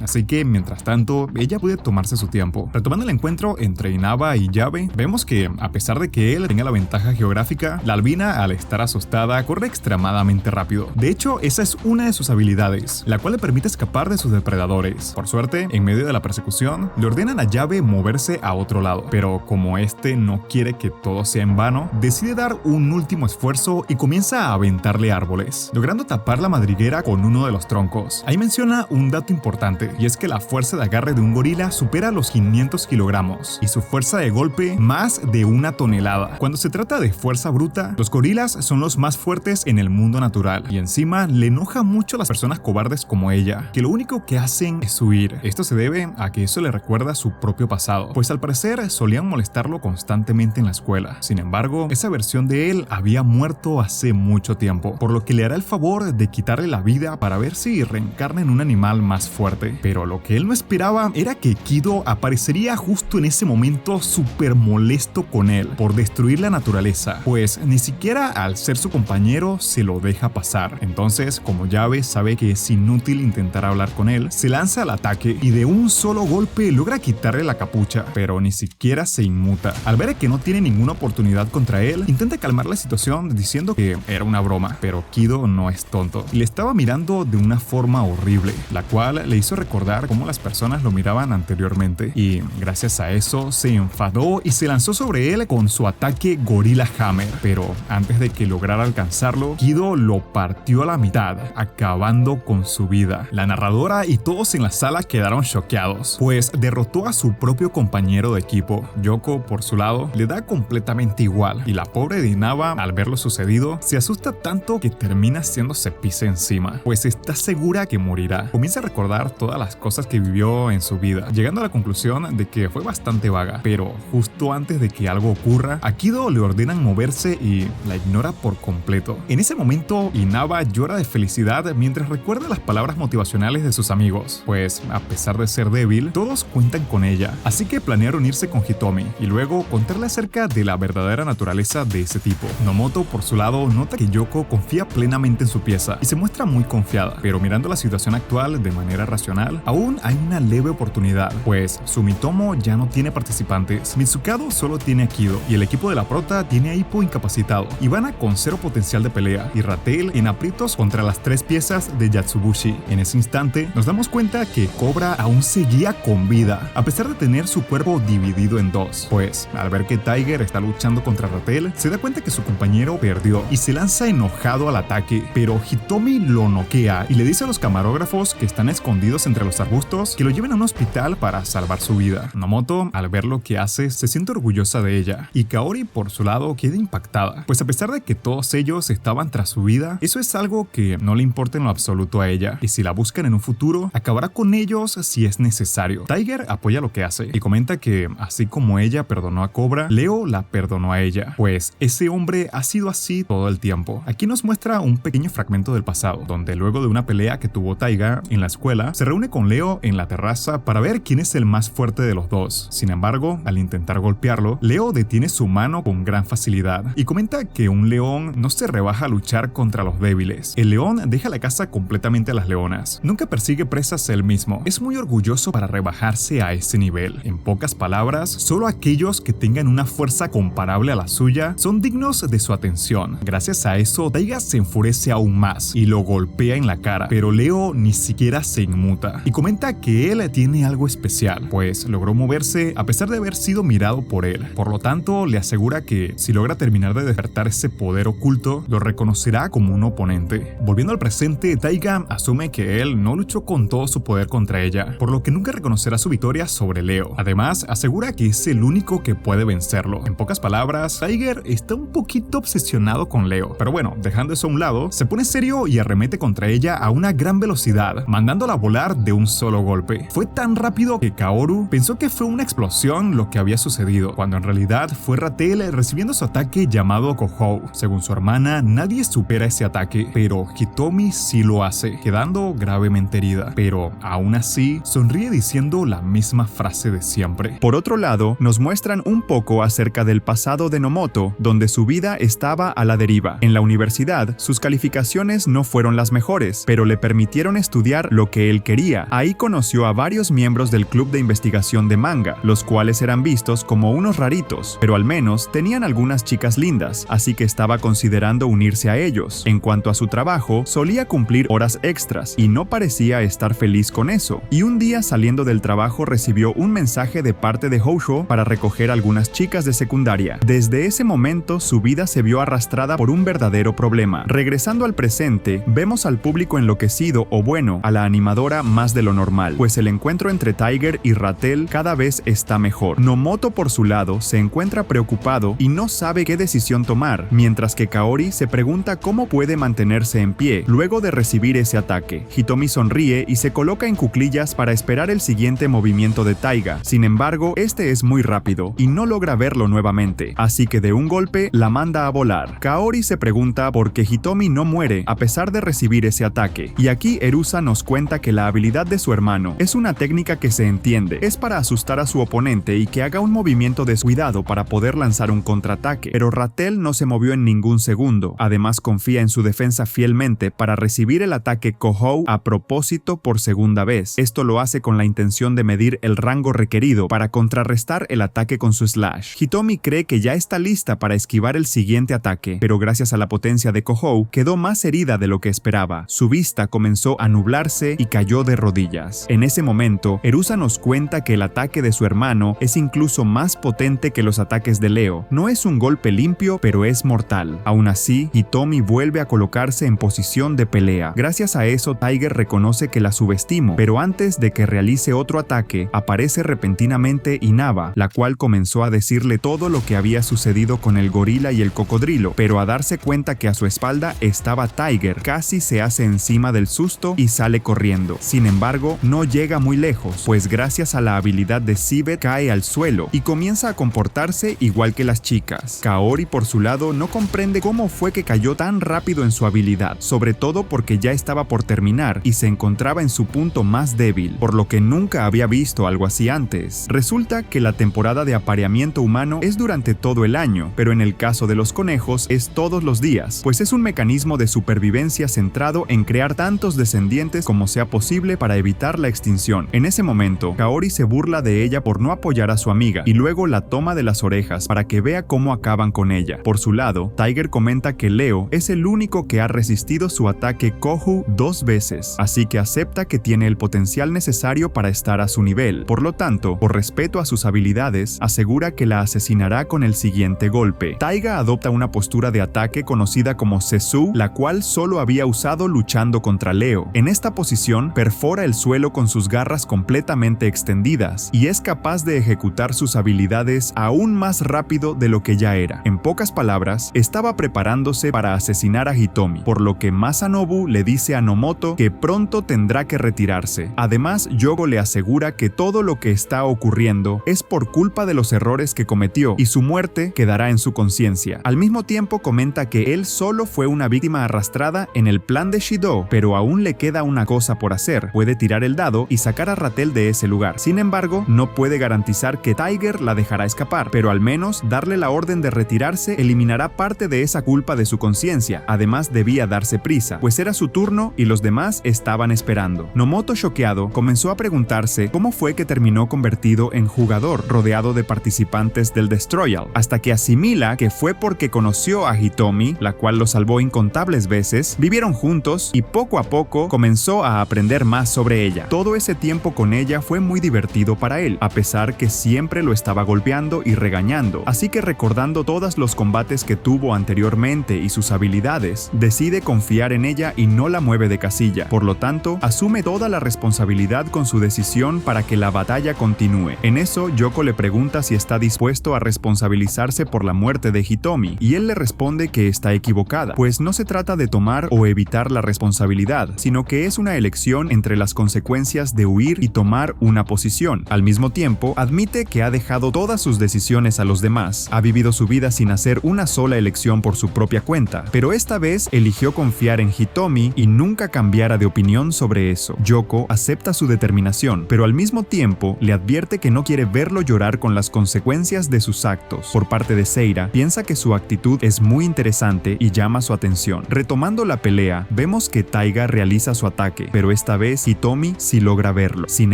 así que mientras tanto, ella puede tomarse su tiempo. Retomando el encuentro entre Inaba y Yabe, vemos que, a pesar de que él tenga la ventaja geográfica, la albina, al estar asustada, corre extremadamente rápido. De hecho, esa es una de sus habilidades, la cual le permite escapar de sus depredadores. Por suerte, en medio de la persecución, le ordenan a Yabe moverse a otro lado, pero como este no quiere que todo sea en vano, decide dar un último esfuerzo y comienza a aventarle árboles, logrando tapar la madriguera con uno de los troncos. Ahí menciona un dato importante, y es que la fuerza de agarre de un gorila supera los 500 kilogramos, y su fuerza de golpe más de 1 tonelada. Cuando se trata de fuerza bruta, los gorilas son los más fuertes en el mundo natural, y encima le enoja mucho a las personas cobardes como ella, que lo único que hacen es huir. Esto se debe a que eso le recuerda su propio pasado, pues al parecer solían molestarlo constantemente en la escuela. Sin embargo, esa versión de él había muerto hace mucho tiempo, por lo que le hará el favor de quitarle la vida para ver si reencarna en un animal más fuerte. Pero lo que él no esperaba era que Kido aparecería justo en ese momento súper molesto con él por destruir la naturaleza, pues ni siquiera al ser su compañero se lo deja pasar. Entonces, como Yabe sabe que es inútil intentar hablar con él, se lanza al ataque y de un solo golpe logra quitarle la capucha, pero ni siquiera se inmuta. Al ver que no tiene ninguna oportunidad contra él, intenta calmar la situación diciendo que era una broma, pero Kido no es tonto y le estaba mirando de una forma horrible, la cual le hizo recordar cómo las personas lo miraban anteriormente, y gracias a eso se enfadó y se lanzó sobre él con su ataque Gorilla Hammer, pero antes de que lograra alcanzarlo, Kido lo partió a la mitad, acabando con su vida. La narradora y todos en la sala quedaron choqueados, pues derrotó a su propio compañero de equipo. Yoko, por su lado, le da completamente igual, y la pobre de Inaba, al ver lo sucedido, se asusta tanto que termina haciéndose pis encima, pues está segura que morirá. Comienza a recordar todas las cosas que vivió en su vida, llegando a la conclusión de que fue bastante vaga, pero justo antes de que algo ocurra, a Kido le ordenan moverse y la ignora por completo. En ese momento, Inaba llora de felicidad mientras recuerda las palabras motivacionales de sus amigos, pues a pesar de ser débil, todos cuentan con ella, así que planea reunirse con Hitomi y luego contarle acerca de la verdadera naturaleza de ese tipo. Nomoto, por su lado, nota que Yoko confía plenamente en su pieza y se muestra muy confiada, pero mirando la situación actual de manera racional, aún hay una leve oportunidad, pues Sumitomo ya no tiene participantes, Mitsukado solo tiene a Kido y el equipo de la prota tiene a Ippo incapacitado, Ivana con cero potencial de pelea y Ratel en aprietos contra las 3 piezas de Yatsubushi. En ese instante nos damos cuenta que Cobra aún seguía con vida, a pesar de tener su cuerpo dividido en 2, pues al ver que Tiger está luchando contra Ratel, se da cuenta que su compañero perdió y se lanza enojado al ataque, pero Hitomi lo noquea y le dice a los camarógrafos que están escondidos entre los arbustos que lo lleven a un hospital para salvar su vida. Nomoto, al ver lo que hace, se siente orgullosa de ella, y Kaori, por su lado, queda impactada, pues a pesar de que todos ellos estaban tras su vida, eso es algo que no le importa en lo absoluto a ella, y si la buscan en un futuro, acabará con ellos si es necesario. Tiger apoya lo que hace y comenta que, así como ella perdonó a Cobra, Leo la perdonó a ella, pues ese hombre ha sido así todo el tiempo. Aquí nos muestra un pequeño fragmento del pasado, donde luego de una pelea que tuvo Taiga en la escuela, se reúne con Leo en la terraza para ver quién es el más fuerte de los dos. Sin embargo, al intentar golpearlo, Leo detiene su mano con gran facilidad y comenta que un león no se rebaja a luchar contra los débiles. El león deja la caza completamente a las leonas. Nunca persigue presas él mismo. Es muy orgulloso para rebajarse a ese nivel. En pocas palabras, solo aquellos que tengan una fuerza comparable a la suya son dignos de su atención. Gracias a eso, Taiga se enfurece aún más y lo golpea en la cara, pero Leo ni siquiera se inmuta y comenta que él tiene algo especial, pues logró moverse a pesar de haber sido mirado por él. Por lo tanto, le asegura que si logra terminar de despertar ese poder oculto, lo reconocerá como un oponente. Volviendo al presente, Taiga asume que él no luchó con todo su poder contra ella, por lo que nunca reconocerá su victoria sobre Leo. Además, asegura que es el único que puede vencerlo. En pocas palabras, Tiger está un poquito obsesionado con Leo, pero bueno, dejando eso a un lado, se pone serio y arremete contra ella a una gran velocidad, mandándola a volar de un solo golpe. Fue fue tan rápido que Kaoru pensó que fue una explosión lo que había sucedido, cuando en realidad fue Ratel recibiendo su ataque llamado Kohou. Según su hermana, nadie supera ese ataque, pero Hitomi sí lo hace, quedando gravemente herida. Pero aún así, sonríe diciendo la misma frase de siempre. Por otro lado, nos muestran un poco acerca del pasado de Nomoto, donde su vida estaba a la deriva. En la universidad, sus calificaciones no fueron las mejores, pero le permitieron estudiar lo que él quería. Ahí conoció a varios miembros del club de investigación de manga, los cuales eran vistos como unos raritos, pero al menos tenían algunas chicas lindas, así que estaba considerando unirse a ellos. En cuanto a su trabajo, solía cumplir horas extras y no parecía estar feliz con eso. Y un día saliendo del trabajo recibió un mensaje de parte de Housho para recoger algunas chicas de secundaria. Desde ese momento su vida se vio arrastrada por un verdadero problema. Regresando al presente, vemos al público enloquecido o bueno, a la animadora más de lo normal, pues el encuentro entre Tiger y Ratel cada vez está mejor. Nomoto por su lado se encuentra preocupado y no sabe qué decisión tomar, mientras que Kaori se pregunta cómo puede mantenerse en pie luego de recibir ese ataque. Hitomi sonríe y se coloca en cuclillas para esperar el siguiente movimiento de Taiga. Sin embargo, este es muy rápido y no logra verlo nuevamente, así que de un golpe la manda a volar. Kaori se pregunta por qué Hitomi no muere a pesar de recibir ese ataque, y aquí Erusa nos cuenta que la habilidad de su hermano es una técnica que se entiende, es para asustar a su oponente y que haga un movimiento descuidado para poder lanzar un contraataque, pero Ratel no se movió en ningún segundo. Además confía en su defensa fielmente para recibir el ataque Kohou a propósito por segunda vez. Esto lo hace con la intención de medir el rango requerido para contrarrestar el ataque con su slash. Hitomi cree que ya está lista para esquivar el siguiente ataque, pero gracias a la potencia de Kohou quedó más herida de lo que esperaba. Su vista comenzó a nublarse y cayó de rodillas. En ese momento, Erusa nos cuenta que el ataque de su hermano es incluso más potente que los ataques de Leo. No es un golpe limpio, pero es mortal. Aún así, Hitomi vuelve a colocarse en posición de pelea. Gracias a eso, Tiger reconoce que la subestimo, pero antes de que realice otro ataque, aparece repentinamente Inaba, la cual comenzó a decirle todo lo que había sucedido con el gorila y el cocodrilo, pero a darse cuenta que a su espalda estaba Tiger, casi se hace encima del susto y sale corriendo. Sin embargo, no llega muy lejos, pues gracias a la habilidad de Sibet cae al suelo y comienza a comportarse igual que las chicas. Kaori por su lado no comprende cómo fue que cayó tan rápido en su habilidad, sobre todo porque ya estaba por terminar y se encontraba en su punto más débil, por lo que nunca había visto algo así antes. Resulta que la temporada de apareamiento humano es durante todo el año, pero en el caso de los conejos es todos los días, pues es un mecanismo de supervivencia centrado en crear tantos descendientes como sea posible para evitar la extinción. En ese momento, Kaori se burla de ella por no apoyar a su amiga y luego la toma de las orejas para que vea cómo acaban con ella. Por su lado, Tiger comenta que Leo es el único que ha resistido su ataque Kohou 2 veces, así que acepta que tiene el potencial necesario para estar a su nivel. Por lo tanto, por respeto a sus habilidades, asegura que la asesinará con el siguiente golpe. Taiga adopta una postura de ataque conocida como Sesu, la cual solo había usado luchando contra Leo. En esta posición, perfora el suelo con sus garras completamente extendidas y es capaz de ejecutar sus habilidades aún más rápido de lo que ya era. En pocas palabras, estaba preparándose para asesinar a Hitomi, por lo que Masanobu le dice a Nomoto que pronto tendrá que retirarse. Además, Yogo le asegura que todo lo que está ocurriendo es por culpa de los errores que cometió y su muerte quedará en su conciencia. Al mismo tiempo comenta que él solo fue una víctima arrastrada en el plan de Shido, pero aún le queda una cosa por hacer: puede tirar el dado y sacar a Ratel de ese lugar. Sin embargo, no puede garantizar que Tiger la dejará escapar, pero al menos darle la orden de retirarse eliminará parte de esa culpa de su conciencia. Además, debía darse prisa, pues era su turno y los demás estaban esperando. Nomoto, choqueado, comenzó a preguntarse cómo fue que terminó convertido en jugador, rodeado de participantes del Destroyal, hasta que asimila que fue porque conoció a Hitomi, la cual lo salvó incontables veces, vivieron juntos y poco a poco comenzó a aprender más sobre ella. Todo ese tiempo con ella fue muy divertido para él, a pesar que siempre lo estaba golpeando y regañando, así que recordando todos los combates que tuvo anteriormente y sus habilidades, decide confiar en ella y no la mueve de casilla. Por lo tanto, asume toda la responsabilidad con su decisión para que la batalla continúe. En eso, Yoko le pregunta si está dispuesto a responsabilizarse por la muerte de Hitomi, y él le responde que está equivocada, pues no se trata de tomar o evitar la responsabilidad, sino que es una elección entre las consecuencias de huir y tomar una posición. Al mismo tiempo, admite que ha dejado todas sus decisiones a los demás. Ha vivido su vida sin hacer una sola elección por su propia cuenta, pero esta vez eligió confiar en Hitomi y nunca cambiara de opinión sobre eso. Yoko acepta su determinación, pero al mismo tiempo le advierte que no quiere verlo llorar con las consecuencias de sus actos. Por parte de Seira, piensa que su actitud es muy interesante y llama su atención. Retomando la pelea, vemos que Taiga realiza su ataque, pero esta vez Hitomi sí logra verlo. Sin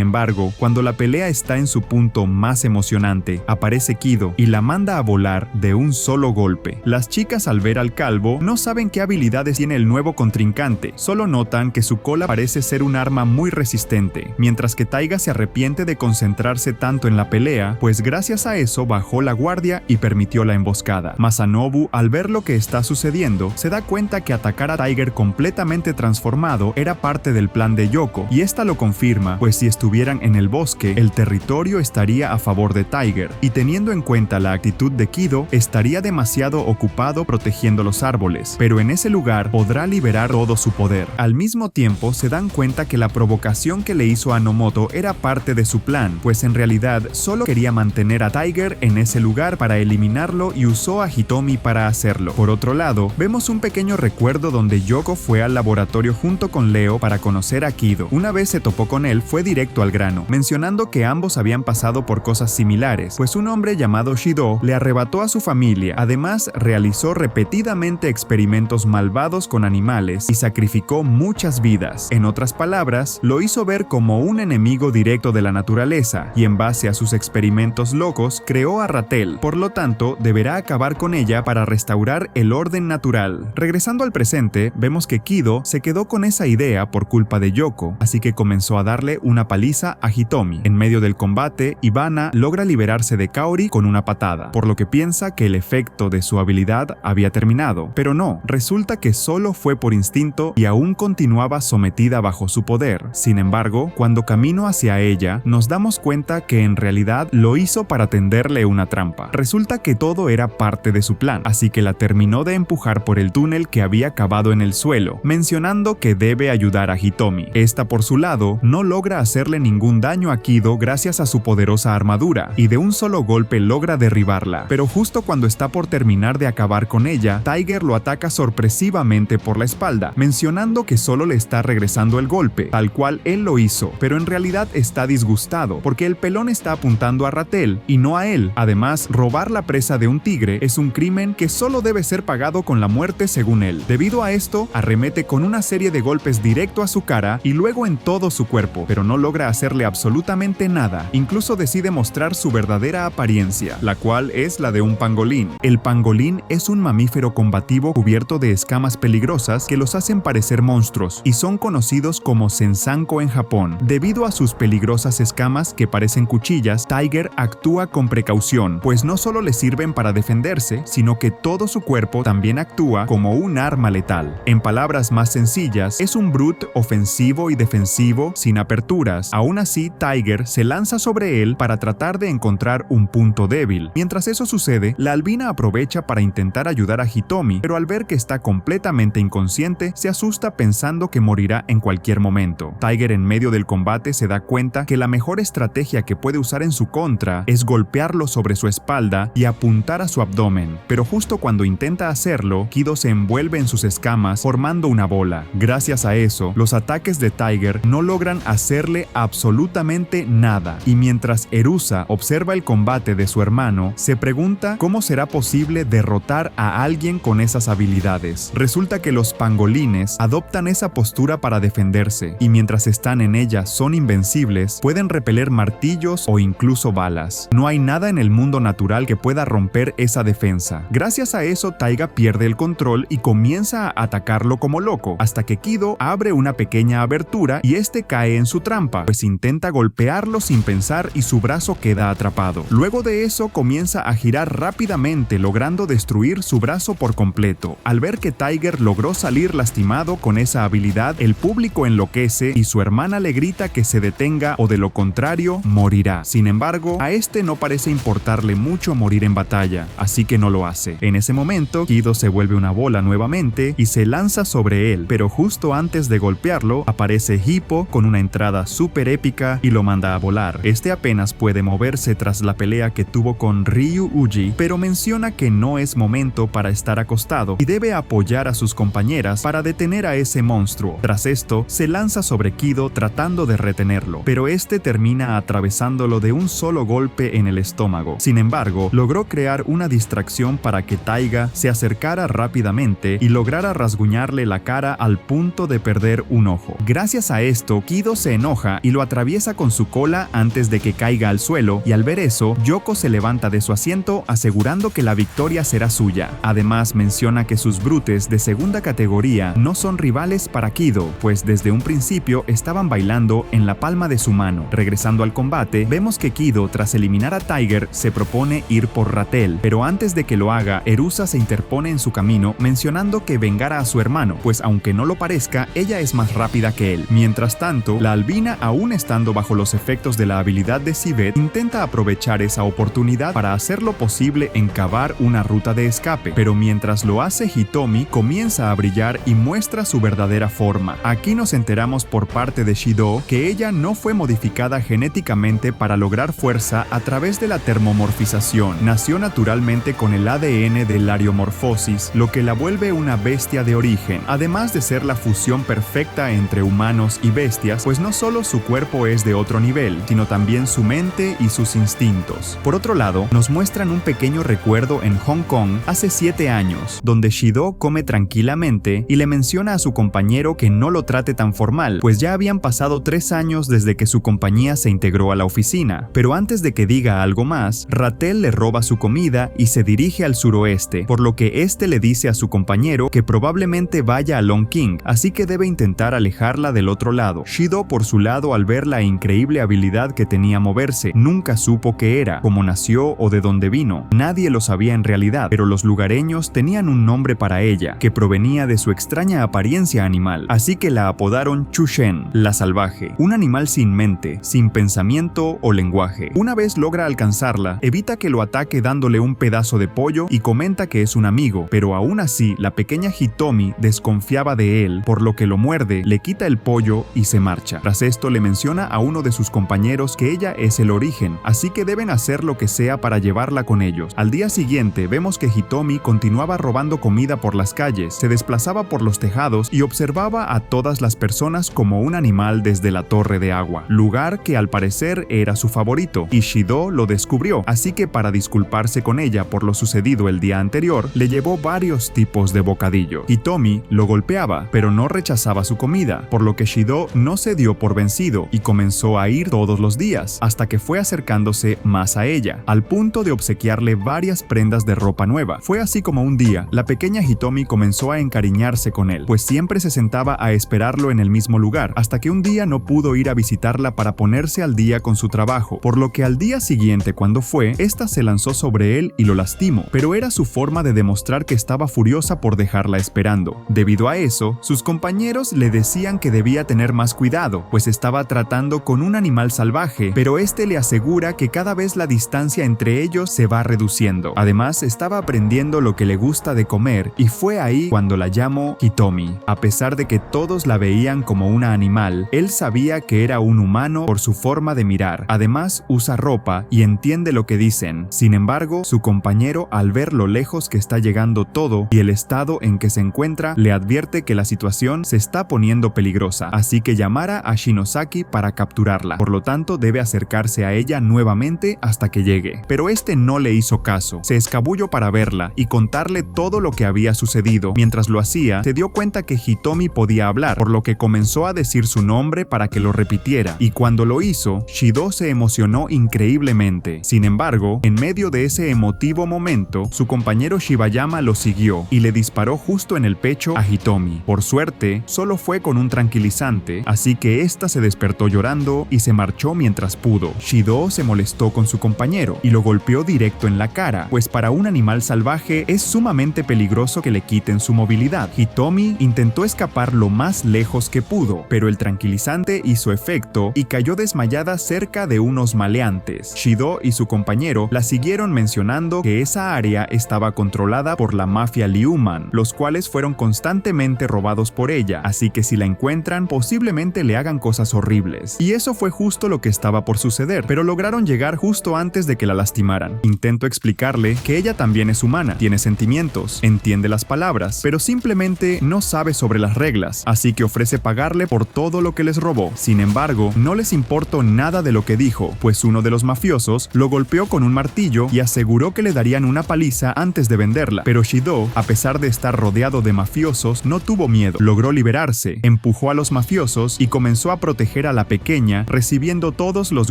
embargo, cuando la pelea está en su punto más emocionante, aparece Kido y la manda a volar de un solo golpe. Las chicas, al ver al calvo, no saben qué habilidades tiene el nuevo contrincante, solo notan que su cola parece ser un arma muy resistente, mientras que Taiga se arrepiente de concentrarse tanto en la pelea, pues gracias a eso bajó la guardia y permitió la emboscada. Masanobu, al ver lo que está sucediendo, se da cuenta que atacar a Tiger completamente transformado era parte del plan de Yoko, y esta lo confirma, pues si estuvieran en el bosque, el territorio estaría a favor de Tiger, y teniendo en cuenta la actitud de Kido, estaría demasiado ocupado protegiendo los árboles, pero en ese lugar podrá liberar todo su poder. Al mismo tiempo, se dan cuenta que la provocación que le hizo a Nomoto era parte de su plan, pues en realidad solo quería mantener a Tiger en ese lugar para eliminarlo y usó a Hitomi para hacerlo. Por otro lado, vemos un pequeño recuerdo donde Yoko fue al laboratorio junto con Leo para conocer a Kido. Una vez se topó con él, fue directo al grano, mencionando que ambos habían pasado por cosas similares, pues un hombre llamado Shido le arrebató a su familia. Además, realizó repetidamente experimentos malvados con animales y sacrificó muchas vidas. En otras palabras, lo hizo ver como un enemigo directo de la naturaleza, y en base a sus experimentos locos, creó a Ratel. Por lo tanto, deberá acabar con ella para restaurar el orden natural. Regresando al presente, vemos que Kido se quedó con esa idea por culpa de Yoko, así que comenzó a darle una paliza a Hitomi. En medio del combate, Ivana logra liberarse de Kaori con una patada, por lo que piensa que el efecto de su habilidad había terminado, pero no, resulta que solo fue por instinto y aún continuaba sometida bajo su poder. Sin embargo, cuando camino hacia ella, nos damos cuenta que en realidad lo hizo para tenderle una trampa. Resulta que todo era parte de su plan, así que la terminó de empujar por el túnel que había cavado en el suelo, mencionando que debe ayudar a Hitomi. Esta, por su lado, no logra hacerle ningún daño a Kido gracias a su poderosa armadura, y de un solo golpe logra derribarla, pero justo cuando está por terminar de acabar con ella, Tiger lo ataca sorpresivamente por la espalda, mencionando que solo le está regresando el golpe, tal cual él lo hizo, pero en realidad está disgustado, porque el pelón está apuntando a Ratel y no a él. Además, robar la presa de un tigre es un crimen que solo debe ser pagado con la muerte según él. Debido a esto, arremete con una serie de golpes directo a su cara y luego en todo su cuerpo, pero no logra hacerle absolutamente nada. Incluso decide mostrar su verdadera apariencia, la cual es la de un pangolín. El pangolín es un mamífero combativo cubierto de escamas peligrosas que los hacen parecer monstruos y son conocidos como sensanko en Japón. Debido a sus peligrosas escamas que parecen cuchillas, Tiger actúa con precaución, pues no solo le sirven para defenderse, sino que todo su cuerpo también actúa como un arma letal. En palabras más sencillas, es un brute ofensivo y defensivo sin aperturas. Aún así, Tiger se lanza sobre él para tratar de encontrar un punto débil. Mientras eso sucede, la albina aprovecha para intentar ayudar a Hitomi, pero al ver que está completamente inconsciente, se asusta pensando que morirá en cualquier momento. Tiger, en medio del combate, se da cuenta que la mejor estrategia que puede usar en su contra es golpearlo sobre su espalda y apuntar a su abdomen, pero justo cuando intenta hacerlo, Kido se envuelve en sus escamas formando una bola. Gracias a eso, los ataques de Tiger no logran hacerle absolutamente nada, y mientras Erusa observa el combate de su hermano, se pregunta cómo será posible derrotar a alguien con esas habilidades. Resulta que los pangolines adoptan esa postura para defenderse, y mientras están en ella son invencibles, pueden repeler martillos o incluso balas. No hay nada en el mundo natural que pueda romper esa defensa. Gracias a eso, Taiga pierde el control y comienza a atacarlo como loco, hasta que Kido abre una pequeña abertura y este cae en su trampa, pues intenta golpearlo sin pensar y su brazo queda atrapado. Luego de eso comienza a girar rápidamente, logrando destruir su brazo por completo. Al ver que Tiger logró salir lastimado con esa habilidad, el público enloquece y su hermana le grita que se detenga o de lo contrario morirá. Sin embargo, a este no parece importarle mucho morir en batalla, así que no lo hace. En ese momento, Kido se vuelve una bola nuevamente y se lanza sobre él, pero justo antes de golpearlo, aparece Hippo con una entrada patada súper épica y lo manda a volar. Este apenas puede moverse tras la pelea que tuvo con Ryu Uji, pero menciona que no es momento para estar acostado y debe apoyar a sus compañeras para detener a ese monstruo. Tras esto, se lanza sobre Kido tratando de retenerlo, pero este termina atravesándolo de un solo golpe en el estómago. Sin embargo, logró crear una distracción para que Taiga se acercara rápidamente y lograra rasguñarle la cara al punto de perder un ojo. Gracias a esto, Kido se enoja y lo atraviesa con su cola antes de que caiga al suelo, y al ver eso, Yoko se levanta de su asiento asegurando que la victoria será suya. Además, menciona que sus brutes de segunda categoría no son rivales para Kido, pues desde un principio estaban bailando en la palma de su mano. Regresando al combate, vemos que Kido, tras eliminar a Tiger, se propone ir por Ratel, pero antes de que lo haga, Erusa se interpone en su camino mencionando que vengara a su hermano, pues aunque no lo parezca, ella es más rápida que él. Mientras tanto, la albina, aún estando bajo los efectos de la habilidad de Civet, intenta aprovechar esa oportunidad para hacer lo posible en cavar una ruta de escape, pero mientras lo hace, Hitomi comienza a brillar y muestra su verdadera forma. Aquí nos enteramos por parte de Shido que ella no fue modificada genéticamente para lograr fuerza a través de la termomorfización. Nació naturalmente con el ADN de lariomorfosis, lo que la vuelve una bestia de origen, además de ser la fusión perfecta entre humanos y bestias, pues no solo su cuerpo es de otro nivel, sino también su mente y sus instintos. Por otro lado, nos muestran un pequeño recuerdo en Hong Kong hace 7 años, donde Shido come tranquilamente y le menciona a su compañero que no lo trate tan formal, pues ya habían pasado 3 años desde que su compañía se integró a la oficina. Pero antes de que diga algo más, Ratel le roba su comida y se dirige al suroeste, por lo que este le dice a su compañero que probablemente vaya a Long King, así que debe intentar alejarla del otro lado. Shido, por su lado, al ver la increíble habilidad que tenía moverse, nunca supo qué era, cómo nació o de dónde vino. Nadie lo sabía en realidad, pero los lugareños tenían un nombre para ella, que provenía de su extraña apariencia animal, así que la apodaron Chushen, la salvaje, un animal sin mente, sin pensamiento o lenguaje. Una vez logra alcanzarla, evita que lo ataque dándole un pedazo de pollo y comenta que es un amigo, pero aún así la pequeña Hitomi desconfiaba de él, por lo que lo muerde, le quita el pollo y se marcha. Tras esto le menciona a uno de sus compañeros que ella es el origen, así que deben hacer lo que sea para llevarla con ellos. Al día siguiente vemos que Hitomi continuaba robando comida por las calles, se desplazaba por los tejados y observaba a todas las personas como un animal desde la torre de agua, lugar que al parecer era su favorito, y Shido lo descubrió, así que para disculparse con ella por lo sucedido el día anterior, le llevó varios tipos de bocadillo. Hitomi lo golpeaba, pero no rechazaba su comida, por lo que Shido no se dio por vencido y comenzó a ir todos los días, hasta que fue acercándose más a ella, al punto de obsequiarle varias prendas de ropa nueva. Fue así como un día, la pequeña Hitomi comenzó a encariñarse con él, pues siempre se sentaba a esperarlo en el mismo lugar, hasta que un día no pudo ir a visitarla para ponerse al día con su trabajo, por lo que al día siguiente cuando fue, esta se lanzó sobre él y lo lastimó, pero era su forma de demostrar que estaba furiosa por dejarla esperando. Debido a eso, sus compañeros le decían que debía tener más cuidado, pues estaba tratando con un animal salvaje, pero este le asegura que cada vez la distancia entre ellos se va reduciendo. Además, estaba aprendiendo lo que le gusta de comer, y fue ahí cuando la llamó Hitomi. A pesar de que todos la veían como una animal, él sabía que era un humano por su forma de mirar. Además, usa ropa y entiende lo que dicen. Sin embargo, su compañero, al ver lo lejos que está llegando todo y el estado en que se encuentra, le advierte que la situación se está poniendo peligrosa, así que llamará a Shinosaki para capturarla. Por lo tanto, debe acercarse a ella nuevamente hasta que llegue. Pero este no le hizo caso. Se escabulló para verla y contarle todo lo que había sucedido. Mientras lo hacía, se dio cuenta que Hitomi podía hablar, por lo que comenzó a decir su nombre para que lo repitiera, y cuando lo hizo, Shido se emocionó increíblemente. Sin embargo, en medio de ese emotivo momento, su compañero Shibayama lo siguió y le disparó justo en el pecho a Hitomi. Por suerte, solo fue con un tranquilizante, así que esta se despertó llorando y se marchó mientras pudo. Shido se molestó con su compañero y lo golpeó directo en la cara, pues para un animal salvaje es sumamente peligroso que le quiten su movilidad. Hitomi intentó escapar lo más lejos que pudo, pero el tranquilizante hizo efecto y cayó desmayada cerca de unos maleantes. Shido y su compañero la siguieron mencionando que esa área estaba controlada por la mafia Liuman, los cuales fueron constantemente robados por ella, así que si la encuentran posiblemente le hagan cosas horribles. Y eso fue justo lo que estaba por suceder, pero lograron llegar justo antes de que la lastimaran. Intento explicarle que ella también es humana, tiene sentimientos, entiende las palabras, pero simplemente no sabe sobre las reglas, así que ofrece pagarle por todo lo que les robó. Sin embargo, no les importó nada de lo que dijo, pues uno de los mafiosos lo golpeó con un martillo y aseguró que le darían una paliza antes de venderla. Pero Shido, a pesar de estar rodeado de mafiosos, no tuvo miedo. Logró liberarse, empujó a los mafiosos y comenzó a proteger a la pequeña, recibiendo todos los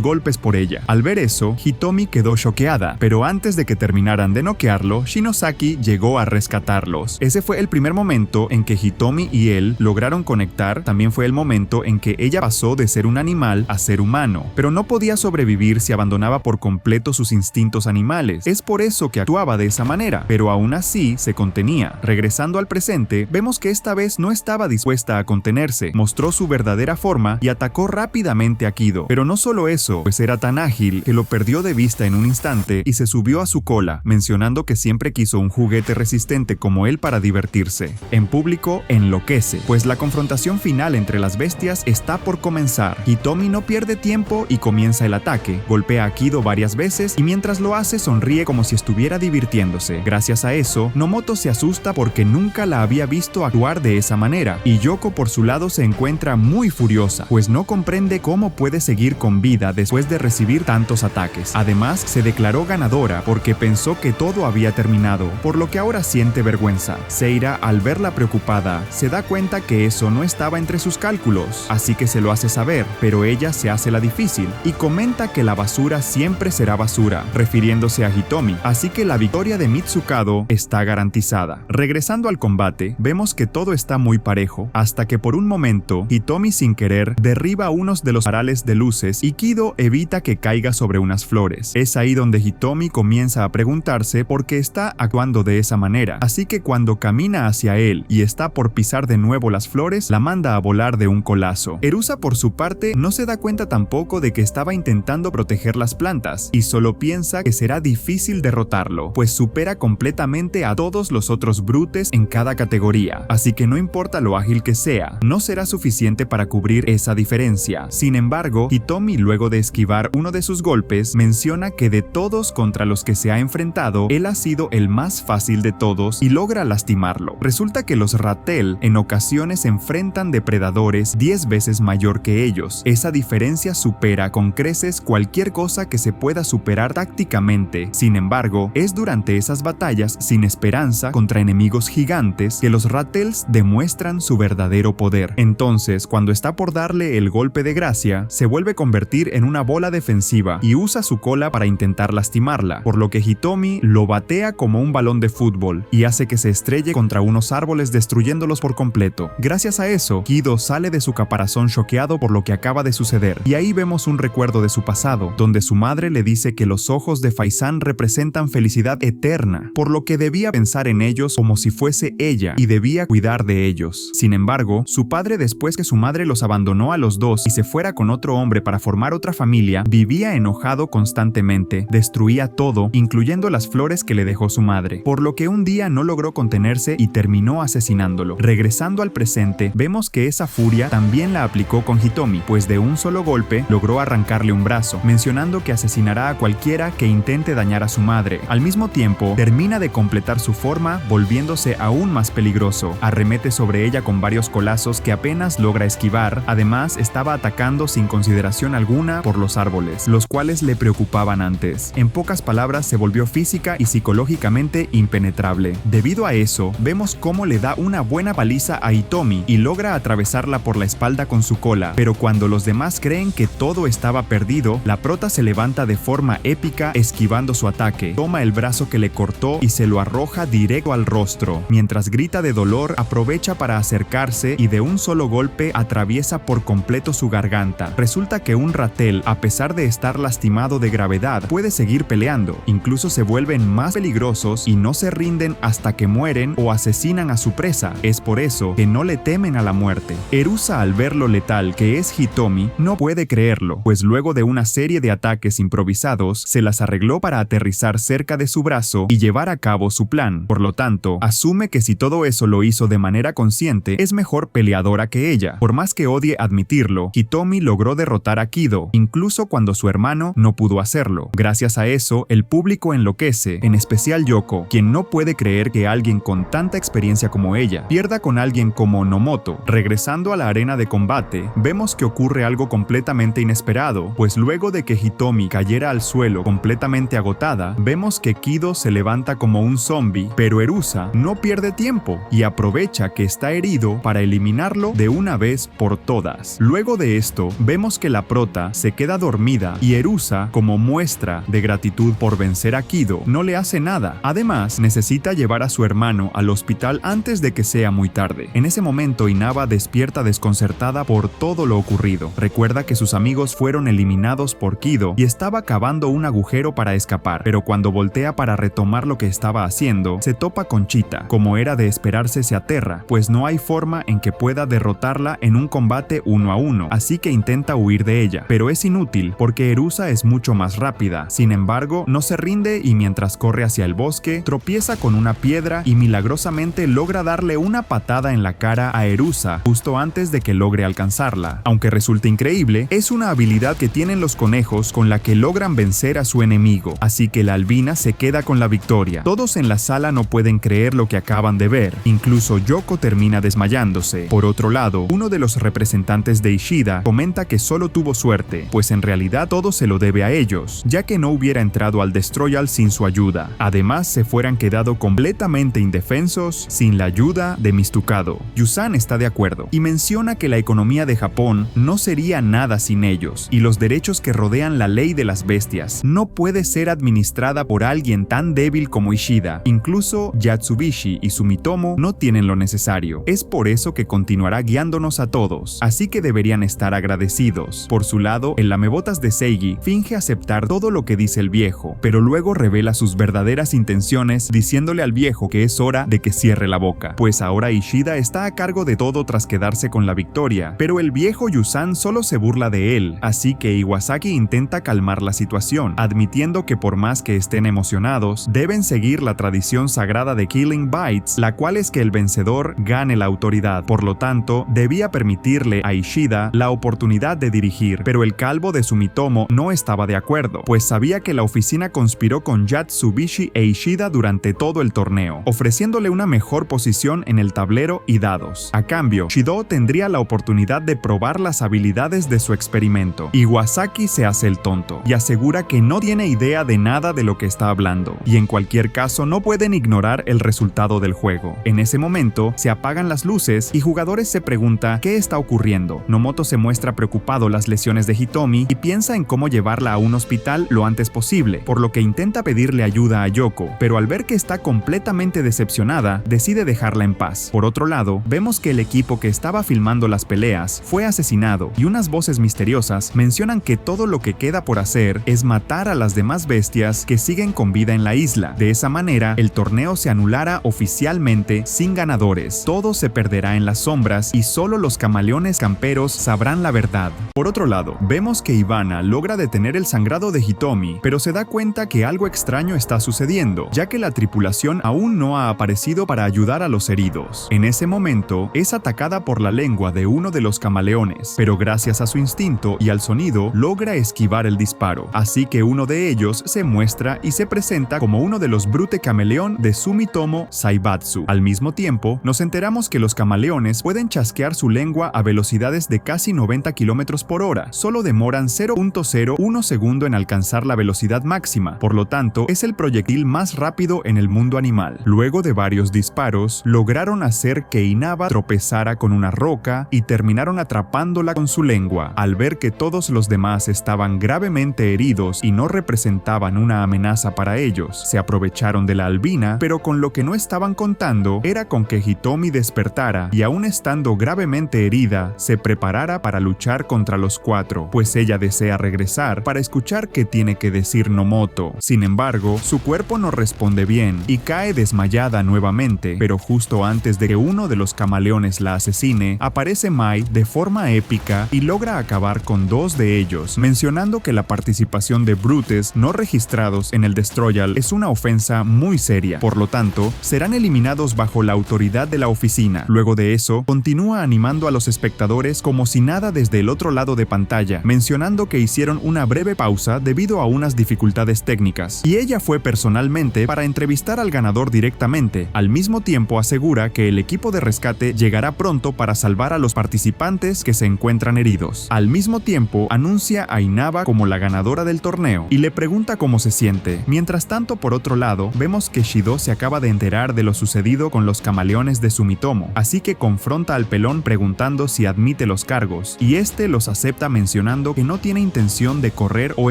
golpes por ella. Al ver eso, Hitomi quedó choqueada, pero antes de que terminaran de noquearlo, Shinosaki llegó a rescatarlos. Ese fue el primer momento en que Hitomi y él lograron conectar. También fue el momento en que ella pasó de ser un animal a ser humano, pero no podía sobrevivir si abandonaba por completo sus instintos animales. Es por eso que actuaba de esa manera, pero aún así se contenía. Regresando al presente, vemos que esta vez no estaba dispuesta a contenerse, mostró su verdadera forma y atacó rápidamente a Kido. Pero no solo eso, pues era tan ágil que lo perdió de vista en un instante y se subió a su cola, mencionando que siempre quiso un juguete resistente como él para divertirse. En público enloquece, pues la confrontación final entre las bestias está por comenzar. Hitomi no pierde tiempo y comienza el ataque, golpea a Kido varias veces y mientras lo hace sonríe como si estuviera divirtiéndose. Gracias a eso, Nomoto se asusta porque nunca la había visto actuar de esa manera, y Yoko por su lado se encuentra muy furiosa, pues no comprende cómo puede seguir con vida después de recibir tantos ataques. Además, se declaró ganadora porque pensó que todo había terminado, por lo que ahora siente vergüenza. Seira, al verla preocupada, se da cuenta que eso no estaba entre sus cálculos, así que se lo hace saber, pero ella se hace la difícil y comenta que la basura siempre será basura, refiriéndose a Hitomi, así que la victoria de Mitsukado está garantizada. Regresando al combate, vemos que todo está muy parejo, hasta que por un momento, Hitomi sin querer derriba unos de los farales de luces y Kido evita que caiga sobre unas flores. Es ahí donde Hitomi comienza a preguntarse por qué está actuando de esa manera, así que cuando camina hacia él y está por pisar de nuevo las flores, la manda a volar de un colazo. Erusa por su parte no se da cuenta tampoco de que estaba intentando proteger las plantas y solo piensa que será difícil derrotarlo, pues supera completamente a todos los otros brutes en cada categoría, así que no importa lo ágil que sea, no será suficiente para cubrir esa diferencia. Sin embargo, Hitomi, luego de esquivar uno de sus golpes, menciona que de todos contra los que se ha enfrentado, él ha sido el más fácil de todos y logra lastimarlo. Resulta que los Rattel en ocasiones enfrentan depredadores 10 veces mayor que ellos. Esa diferencia supera con creces cualquier cosa que se pueda superar tácticamente. Sin embargo, es durante esas batallas sin esperanza contra enemigos gigantes que los Rattels demuestran su verdadero poder. Entonces, cuando está por darle el golpe de gracia, se vuelve a convertir en una bola defensiva y usa su cola para intentar lastimarla, por lo que Hitomi lo batea como un balón de fútbol y hace que se estrelle contra unos árboles destruyéndolos por completo. Gracias a eso, Kido sale de su caparazón choqueado por lo que acaba de suceder, y ahí vemos un recuerdo de su pasado, donde su madre le dice que los ojos de Faizan representan felicidad eterna, por lo que debía pensar en ellos como si fuese ella y debía cuidar de ellos. Sin embargo, su padre, después que su madre los abandonó a los dos y se fuera con otro hombre para formar otra familia, vivía enojado constantemente, destruía todo, incluyendo las flores que le dejó su madre, por lo que un día no logró contenerse y terminó asesinándolo. Regresando al presente, vemos que esa furia también la aplicó con Hitomi, pues de un solo golpe logró arrancarle un brazo, mencionando que asesinará a cualquiera que intente dañar a su madre. Al mismo tiempo, termina de completar su forma, volviéndose aún más peligroso. Arremete sobre ella con varios colazos que apenas logra esquivar. Además, estaba atacando sin consideración alguna por los árboles, los cuales le preocupaban antes. En pocas palabras, se volvió física y psicológicamente impenetrable. Debido a eso, vemos cómo le da una buena paliza a Hitomi y logra atravesarla por la espalda con su cola, pero cuando los demás creen que todo estaba perdido, la prota se levanta de forma épica esquivando su ataque, toma el brazo que le cortó y se lo arroja directo al rostro. Mientras grita de dolor, aprovecha para acercarse y de un solo golpe atraviesa por completo su garganta. Resulta que un Rattel, a pesar de estar lastimado de gravedad, puede seguir peleando. Incluso se vuelven más peligrosos y no se rinden hasta que mueren o asesinan a su presa. Es por eso que no le temen a la muerte. Erusa, al ver lo letal que es Hitomi, no puede creerlo, pues luego de una serie de ataques improvisados, se las arregló para aterrizar cerca de su brazo y llevar a cabo su plan. Por lo tanto, asume que si todo eso lo hizo de manera consciente, es mejor peleadora que ella. Por más que odie admitirlo, Hitomi logró derrotar a Kido, incluso cuando su hermano no pudo hacerlo. Gracias a eso, el público enloquece, en especial Yoko, quien no puede creer que alguien con tanta experiencia como ella pierda con alguien como Nomoto. Regresando a la arena de combate, vemos que ocurre algo completamente inesperado, pues luego de que Hitomi cayera al suelo completamente agotada, vemos que Kido se levanta como un zombie, pero Erusa no pierde tiempo y aprovecha que está herido para eliminarlo de una vez por todas. Luego de esto, vemos que la prota se queda dormida y Erusa, como muestra de gratitud por vencer a Kido, no le hace nada. Además, necesita llevar a su hermano al hospital antes de que sea muy tarde. En ese momento, Inaba despierta desconcertada por todo lo ocurrido. Recuerda que sus amigos fueron eliminados por Kido y estaba cavando un agujero para escapar, pero cuando voltea para retomar lo que estaba haciendo, se topa con Chita. Como era de esperarse, se aterra, pues no hay forma en que pueda derrotarla en un combate 1 a 1, así que intenta huir de ella, pero es inútil porque Erusa es mucho más rápida. Sin embargo, no se rinde y mientras corre hacia el bosque, tropieza con una piedra y milagrosamente logra darle una patada en la cara a Erusa justo antes de que logre alcanzarla. Aunque resulte increíble, es una habilidad que tienen los conejos con la que logran vencer a su enemigo, así que la albina se queda con la victoria. Todos en la sala no pueden creer lo que acaban de ver, incluso Yoko termina desmayándose. Por otro lado, uno de los representantes de Ishida comenta que solo tuvo suerte, pues en realidad todo se lo debe a ellos, ya que no hubiera entrado al Destroyal sin su ayuda. Además, se fueran quedado completamente indefensos sin la ayuda de Mizukado. Yusan está de acuerdo y menciona que la economía de Japón no sería nada sin ellos, y los derechos que rodean la ley de las bestias no puede ser administrada por alguien tan débil como Ishida. Incluso Yatsubishi y Sumitomo no tienen lo necesario. Es por eso que continuará guiándonos a todos, así que deberían estar agradecidos. Por su lado, el lamebotas de Seigi finge aceptar todo lo que dice el viejo, pero luego revela sus verdaderas intenciones diciéndole al viejo que es hora de que cierre la boca, pues ahora Ishida está a cargo de todo tras quedarse con la victoria, pero el viejo Yusan solo se burla de él, así que Iwasaki intenta calmar la situación, admitiendo que por más que estén emocionados, deben seguir la tradición sagrada de Killing Bites, la cual es que el vencedor gane la autoridad. Por lo tanto, debía permitirle a Ishida la oportunidad de dirigir, pero el calvo de Sumitomo no estaba de acuerdo, pues sabía que la oficina conspiró con Yatsubishi e Ishida durante todo el torneo, ofreciéndole una mejor posición en el tablero y dados. A cambio, Shido tendría la oportunidad de probar las habilidades de su experimento. Iwasaki se hace el tonto y asegura que no tiene idea de nada de lo que está hablando, y en cualquier caso no pueden ignorar el resultado del juego. En ese momento, se apagan las luces y jugadores se preguntan qué está ocurriendo. Nomoto se muestra preocupado las lesiones de Hitomi y piensa en cómo llevarla a un hospital lo antes posible, por lo que intenta pedirle ayuda a Yoko, pero al ver que está completamente decepcionada, decide dejarla en paz. Por otro lado, vemos que el equipo que estaba filmando las peleas fue asesinado y unas voces misteriosas mencionan que todo lo que queda por hacer es matar a las demás bestias que siguen con vida en la isla. De esa manera, el torneo se anulará oficialmente sin ganadores. Todo se perderá en las sombras y solo los camaleones camperos sabrán la verdad. Por otro lado, vemos que Ivana logra detener el sangrado de Hitomi, pero se da cuenta que algo extraño está sucediendo, ya que la tripulación aún no ha aparecido para ayudar a los heridos. En ese momento, es atacada por la lengua de uno de los camaleones, pero gracias a su instinto y al sonido, logra esquivar el disparo. Así que uno de ellos se muestra y se presenta como uno de los Brute Camaleón de Sumitomo Saibatsu. Al mismo tiempo, nos enteramos que los camaleones pueden chasquear su lengua a velocidades de casi 90 km por hora. Solo demoran 0.01 segundo en alcanzar la velocidad máxima, por lo tanto, es el proyectil más rápido en el mundo animal. Luego de varios disparos, lograron hacer que Inaba tropezara con una roca y terminaron atrapándola con su lengua. Al ver que todos los demás estaban gravemente heridos y no representaban una amenaza para ellos, se aprovecharon de la albina, pero con lo que no estaban contando era con que Hitomi despertara y aún estando gravemente herida, se preparara para luchar contra los cuatro, pues ella desea regresar para escuchar qué tiene que decir Nomoto. Sin embargo, su cuerpo no responde bien y cae desmayada nuevamente, pero justo antes de que uno de los camaleones la asesine, aparece Mai de forma épica y logra acabar con dos de ellos, mencionando que la participación de brutes no registrados en el Destroyal es una ofensa muy seria, por lo tanto, serán eliminados bajo la autoridad de la oficina. Luego de eso, continúa animando a los espectadores espectadores como si nada desde el otro lado de pantalla, mencionando que hicieron una breve pausa debido a unas dificultades técnicas, y ella fue personalmente para entrevistar al ganador directamente. Al mismo tiempo asegura que el equipo de rescate llegará pronto para salvar a los participantes que se encuentran heridos. Al mismo tiempo anuncia a Inaba como la ganadora del torneo y le pregunta cómo se siente. Mientras tanto, por otro lado, vemos que Shido se acaba de enterar de lo sucedido con los camaleones de Sumitomo, así que confronta al pelón preguntando si admite los cargos, y este los acepta mencionando que no tiene intención de correr o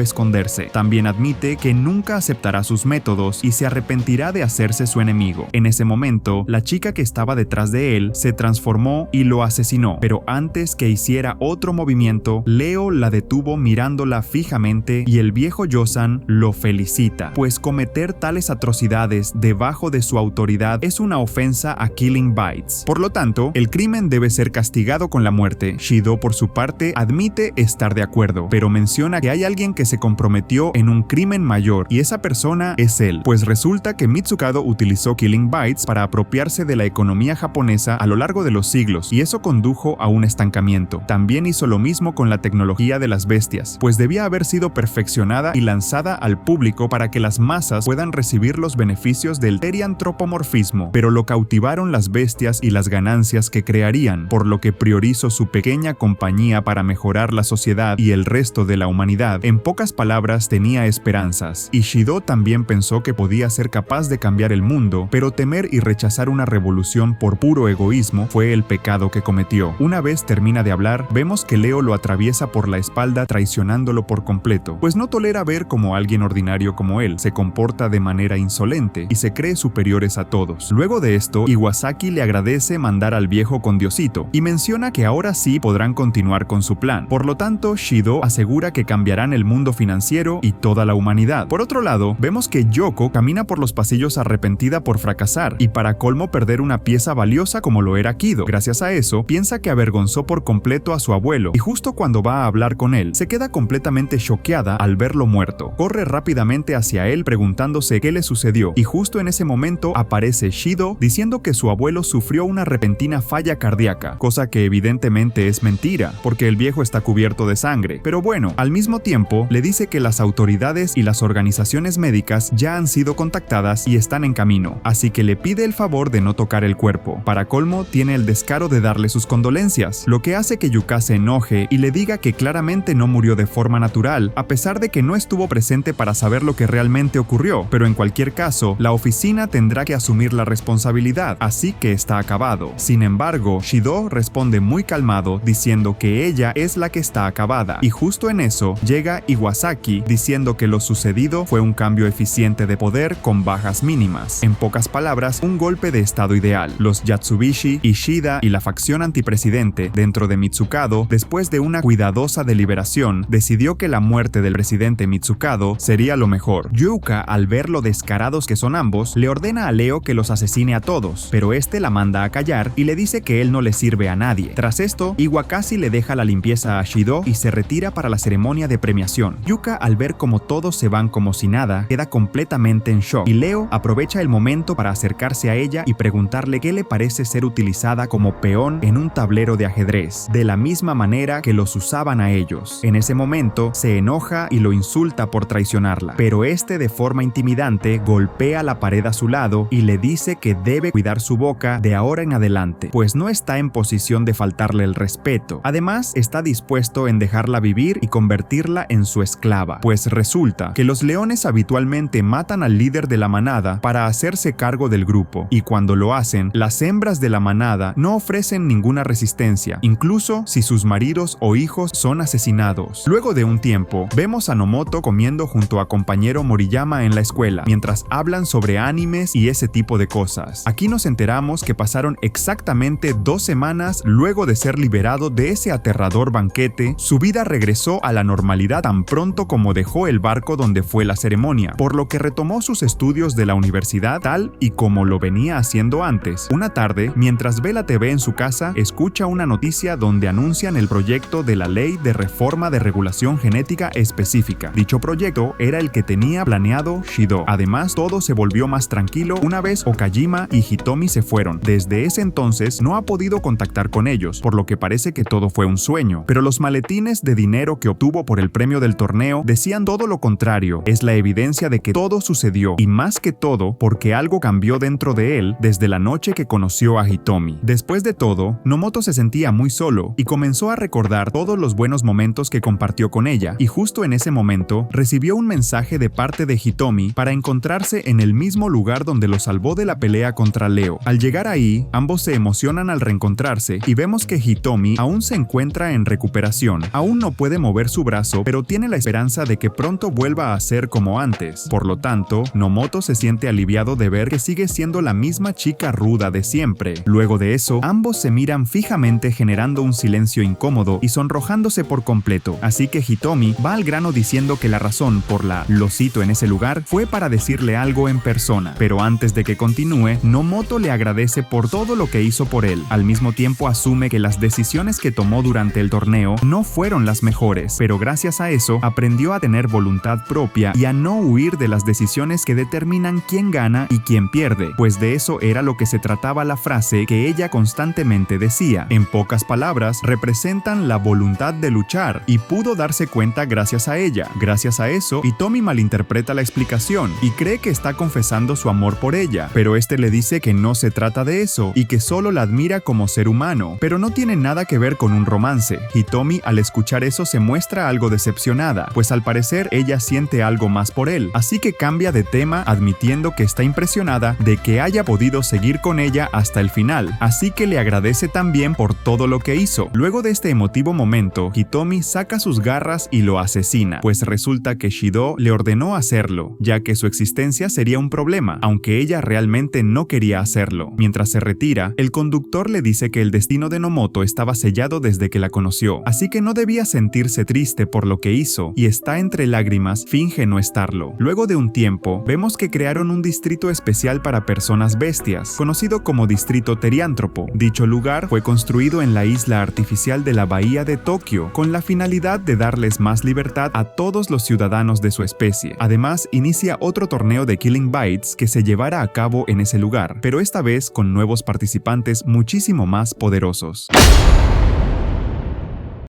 esconderse. También admite que nunca aceptará sus métodos y se arrepentirá de hacerse su enemigo. En ese momento, la chica que estaba detrás de él se transformó y lo asesinó, pero antes que hiciera otro movimiento, Leo la detuvo mirándola fijamente y el viejo Yosan lo felicita, pues cometer tales atrocidades debajo de su autoridad es una ofensa a Killing Bites. Por lo tanto, el crimen debe ser castigado con la muerte. Shido, por su parte, admite estar de acuerdo, pero menciona que hay alguien que se comprometió en un crimen mayor y esa persona es él, pues resulta que Mitsukado utilizó Killing Bites para apropiarse de la economía japonesa a lo largo de los siglos y eso condujo a un estancamiento. También hizo lo mismo con la tecnología de las bestias, pues debía haber sido perfeccionada y lanzada al público para que las masas puedan recibir los beneficios del teriantropomorfismo, pero lo cautivaron las bestias y las ganancias que crearían, por lo que priorizó su pequeña compañía para mejorar la sociedad y el resto de la humanidad. En pocas palabras, tenía esperanzas, y Shido también pensó que podía ser capaz de cambiar el mundo, pero temer y rechazar una revolución por puro egoísmo fue el pecado que cometió. Una vez termina de hablar, vemos que Leo lo atraviesa por la espalda traicionándolo por completo, pues no tolera ver cómo alguien ordinario como él se comporta de manera insolente y se cree superiores a todos. Luego de esto, Iwasaki le agradece mandar al viejo con Diosito y menciona que ahora sí podrán continuar con su plan. Por lo tanto, Shido asegura que cambiarán el mundo financiero y toda la humanidad. Por otro lado, vemos que Yoko camina por los pasillos arrepentida por fracasar y para colmo perder una pieza valiosa como lo era Kido. Gracias a eso, piensa que avergonzó por completo a su abuelo y justo cuando va a hablar con él, se queda completamente choqueada al verlo muerto. Corre rápidamente hacia él preguntándose qué le sucedió y justo en ese momento aparece Shido diciendo que su abuelo sufrió una repentina falla cardíaca, cosa que evidentemente es mentira, porque el viejo está cubierto de sangre. Pero bueno, al mismo tiempo le dice que las autoridades y las organizaciones médicas ya han sido contactadas y están en camino, así que le pide el favor de no tocar el cuerpo. Para colmo, tiene el descaro de darle sus condolencias, lo que hace que Yuka se enoje y le diga que claramente no murió de forma natural, a pesar de que no estuvo presente para saber lo que realmente ocurrió, pero en cualquier caso, la oficina tendrá que asumir la responsabilidad, así que está acabado. Sin embargo, Shido responde muy calmado diciendo que ella es la que está acabada, y justo en eso llega Iwasaki diciendo que lo sucedido fue un cambio eficiente de poder con bajas mínimas. En pocas palabras, un golpe de estado ideal. Los Yatsubishi, Ishida y la facción antipresidente dentro de Mitsukado, después de una cuidadosa deliberación, decidió que la muerte del presidente Mitsukado sería lo mejor. Yuka, al ver lo descarados que son ambos, le ordena a Leo que los asesine a todos, pero este la manda a callar y le dice que él no le sirve a nadie. Tras esto, Iwakasi le deja la limpieza a Shido y se retira para la ceremonia de premiación. Yuka, al ver cómo todos se van como si nada, queda completamente en shock y Leo aprovecha el momento para acercarse a ella y preguntarle qué le parece ser utilizada como peón en un tablero de ajedrez, de la misma manera que los usaban a ellos. En ese momento, se enoja y lo insulta por traicionarla, pero este de forma intimidante golpea la pared a su lado y le dice que debe cuidar su boca de ahora en adelante, pues no está en posición de faltarle el respeto. Además, está dispuesto en dejarla vivir y convertirla en su esclava, pues resulta que los leones habitualmente matan al líder de la manada para hacerse cargo del grupo, y cuando lo hacen, las hembras de la manada no ofrecen ninguna resistencia, incluso si sus maridos o hijos son asesinados. Luego de un tiempo, vemos a Nomoto comiendo junto a compañero Moriyama en la escuela, mientras hablan sobre animes y ese tipo de cosas. Aquí nos enteramos que pasaron exactamente 2 semanas luego de ser liberado de ese aterrador banquete. Su vida regresó a la normalidad tan pronto como dejó el barco donde fue la ceremonia, por lo que retomó sus estudios de la universidad tal y como lo venía haciendo antes. Una tarde, mientras ve la TV en su casa, escucha una noticia donde anuncian el proyecto de la Ley de Reforma de Regulación Genética Específica. Dicho proyecto era el que tenía planeado Shido. Además, todo se volvió más tranquilo una vez Okajima y Hitomi se fueron. Desde ese entonces no ha podido contactar con ellos, por lo que parece que todo fue un sueño. Pero los maletines de dinero que obtuvo por el premio del torneo decían todo lo contrario. Es la evidencia de que todo sucedió, y más que todo, porque algo cambió dentro de él desde la noche que conoció a Hitomi. Después de todo, Nomoto se sentía muy solo y comenzó a recordar todos los buenos momentos que compartió con ella, y justo en ese momento recibió un mensaje de parte de Hitomi para encontrarse en el mismo lugar donde lo salvó de la pelea contra Leo. Al llegar ahí, ambos se emocionan al reencontrarse y vemos que Hitomi aún se encuentra en recuperación. Aún no puede mover su brazo, pero tiene la esperanza de que pronto vuelva a ser como antes. Por lo tanto, Nomoto se siente aliviado de ver que sigue siendo la misma chica ruda de siempre. Luego de eso, ambos se miran fijamente generando un silencio incómodo y sonrojándose por completo. Así que Hitomi va al grano diciendo que la razón por la lo cito en ese lugar fue para decirle algo en persona. Pero antes de que continúe, Nomoto le agradece por todo lo que hizo por él. Al mismo tiempo asume que las decisiones que tomó durante el torneo no fueron las mejores, pero gracias a eso aprendió a tener voluntad propia y a no huir de las decisiones que determinan quién gana y quién pierde, pues de eso era lo que se trataba la frase que ella constantemente decía. En pocas palabras, representan la voluntad de luchar, y pudo darse cuenta gracias a ella. Gracias a eso, Hitomi malinterpreta la explicación y cree que está confesando su amor por ella, pero este le dice que no se trata de eso y que solo la admira como ser humano, pero no tiene nada que ver con un romance. Hitomi al escuchar eso se muestra algo decepcionada, pues al parecer ella siente algo más por él, así que cambia de tema admitiendo que está impresionada de que haya podido seguir con ella hasta el final, así que le agradece también por todo lo que hizo. Luego de este emotivo momento, Hitomi saca sus garras y lo asesina, pues resulta que Shido le ordenó hacerlo, ya que su existencia sería un problema, aunque ella realmente no quería hacerlo. Mientras se retira, el conductor le dice que el destino de Nomoto estaba sellado desde que la conoció, así que no debía sentirse triste por lo que hizo, y está entre lágrimas, finge no estarlo. Luego de un tiempo, vemos que crearon un distrito especial para personas bestias, conocido como Distrito Teriántropo. Dicho lugar fue construido en la isla artificial de la bahía de Tokio, con la finalidad de darles más libertad a todos los ciudadanos de su especie. Además, inicia otro torneo de Killing Bites que se llevará a cabo en ese lugar, pero esta vez con nuevos participantes muchísimo más poderosos.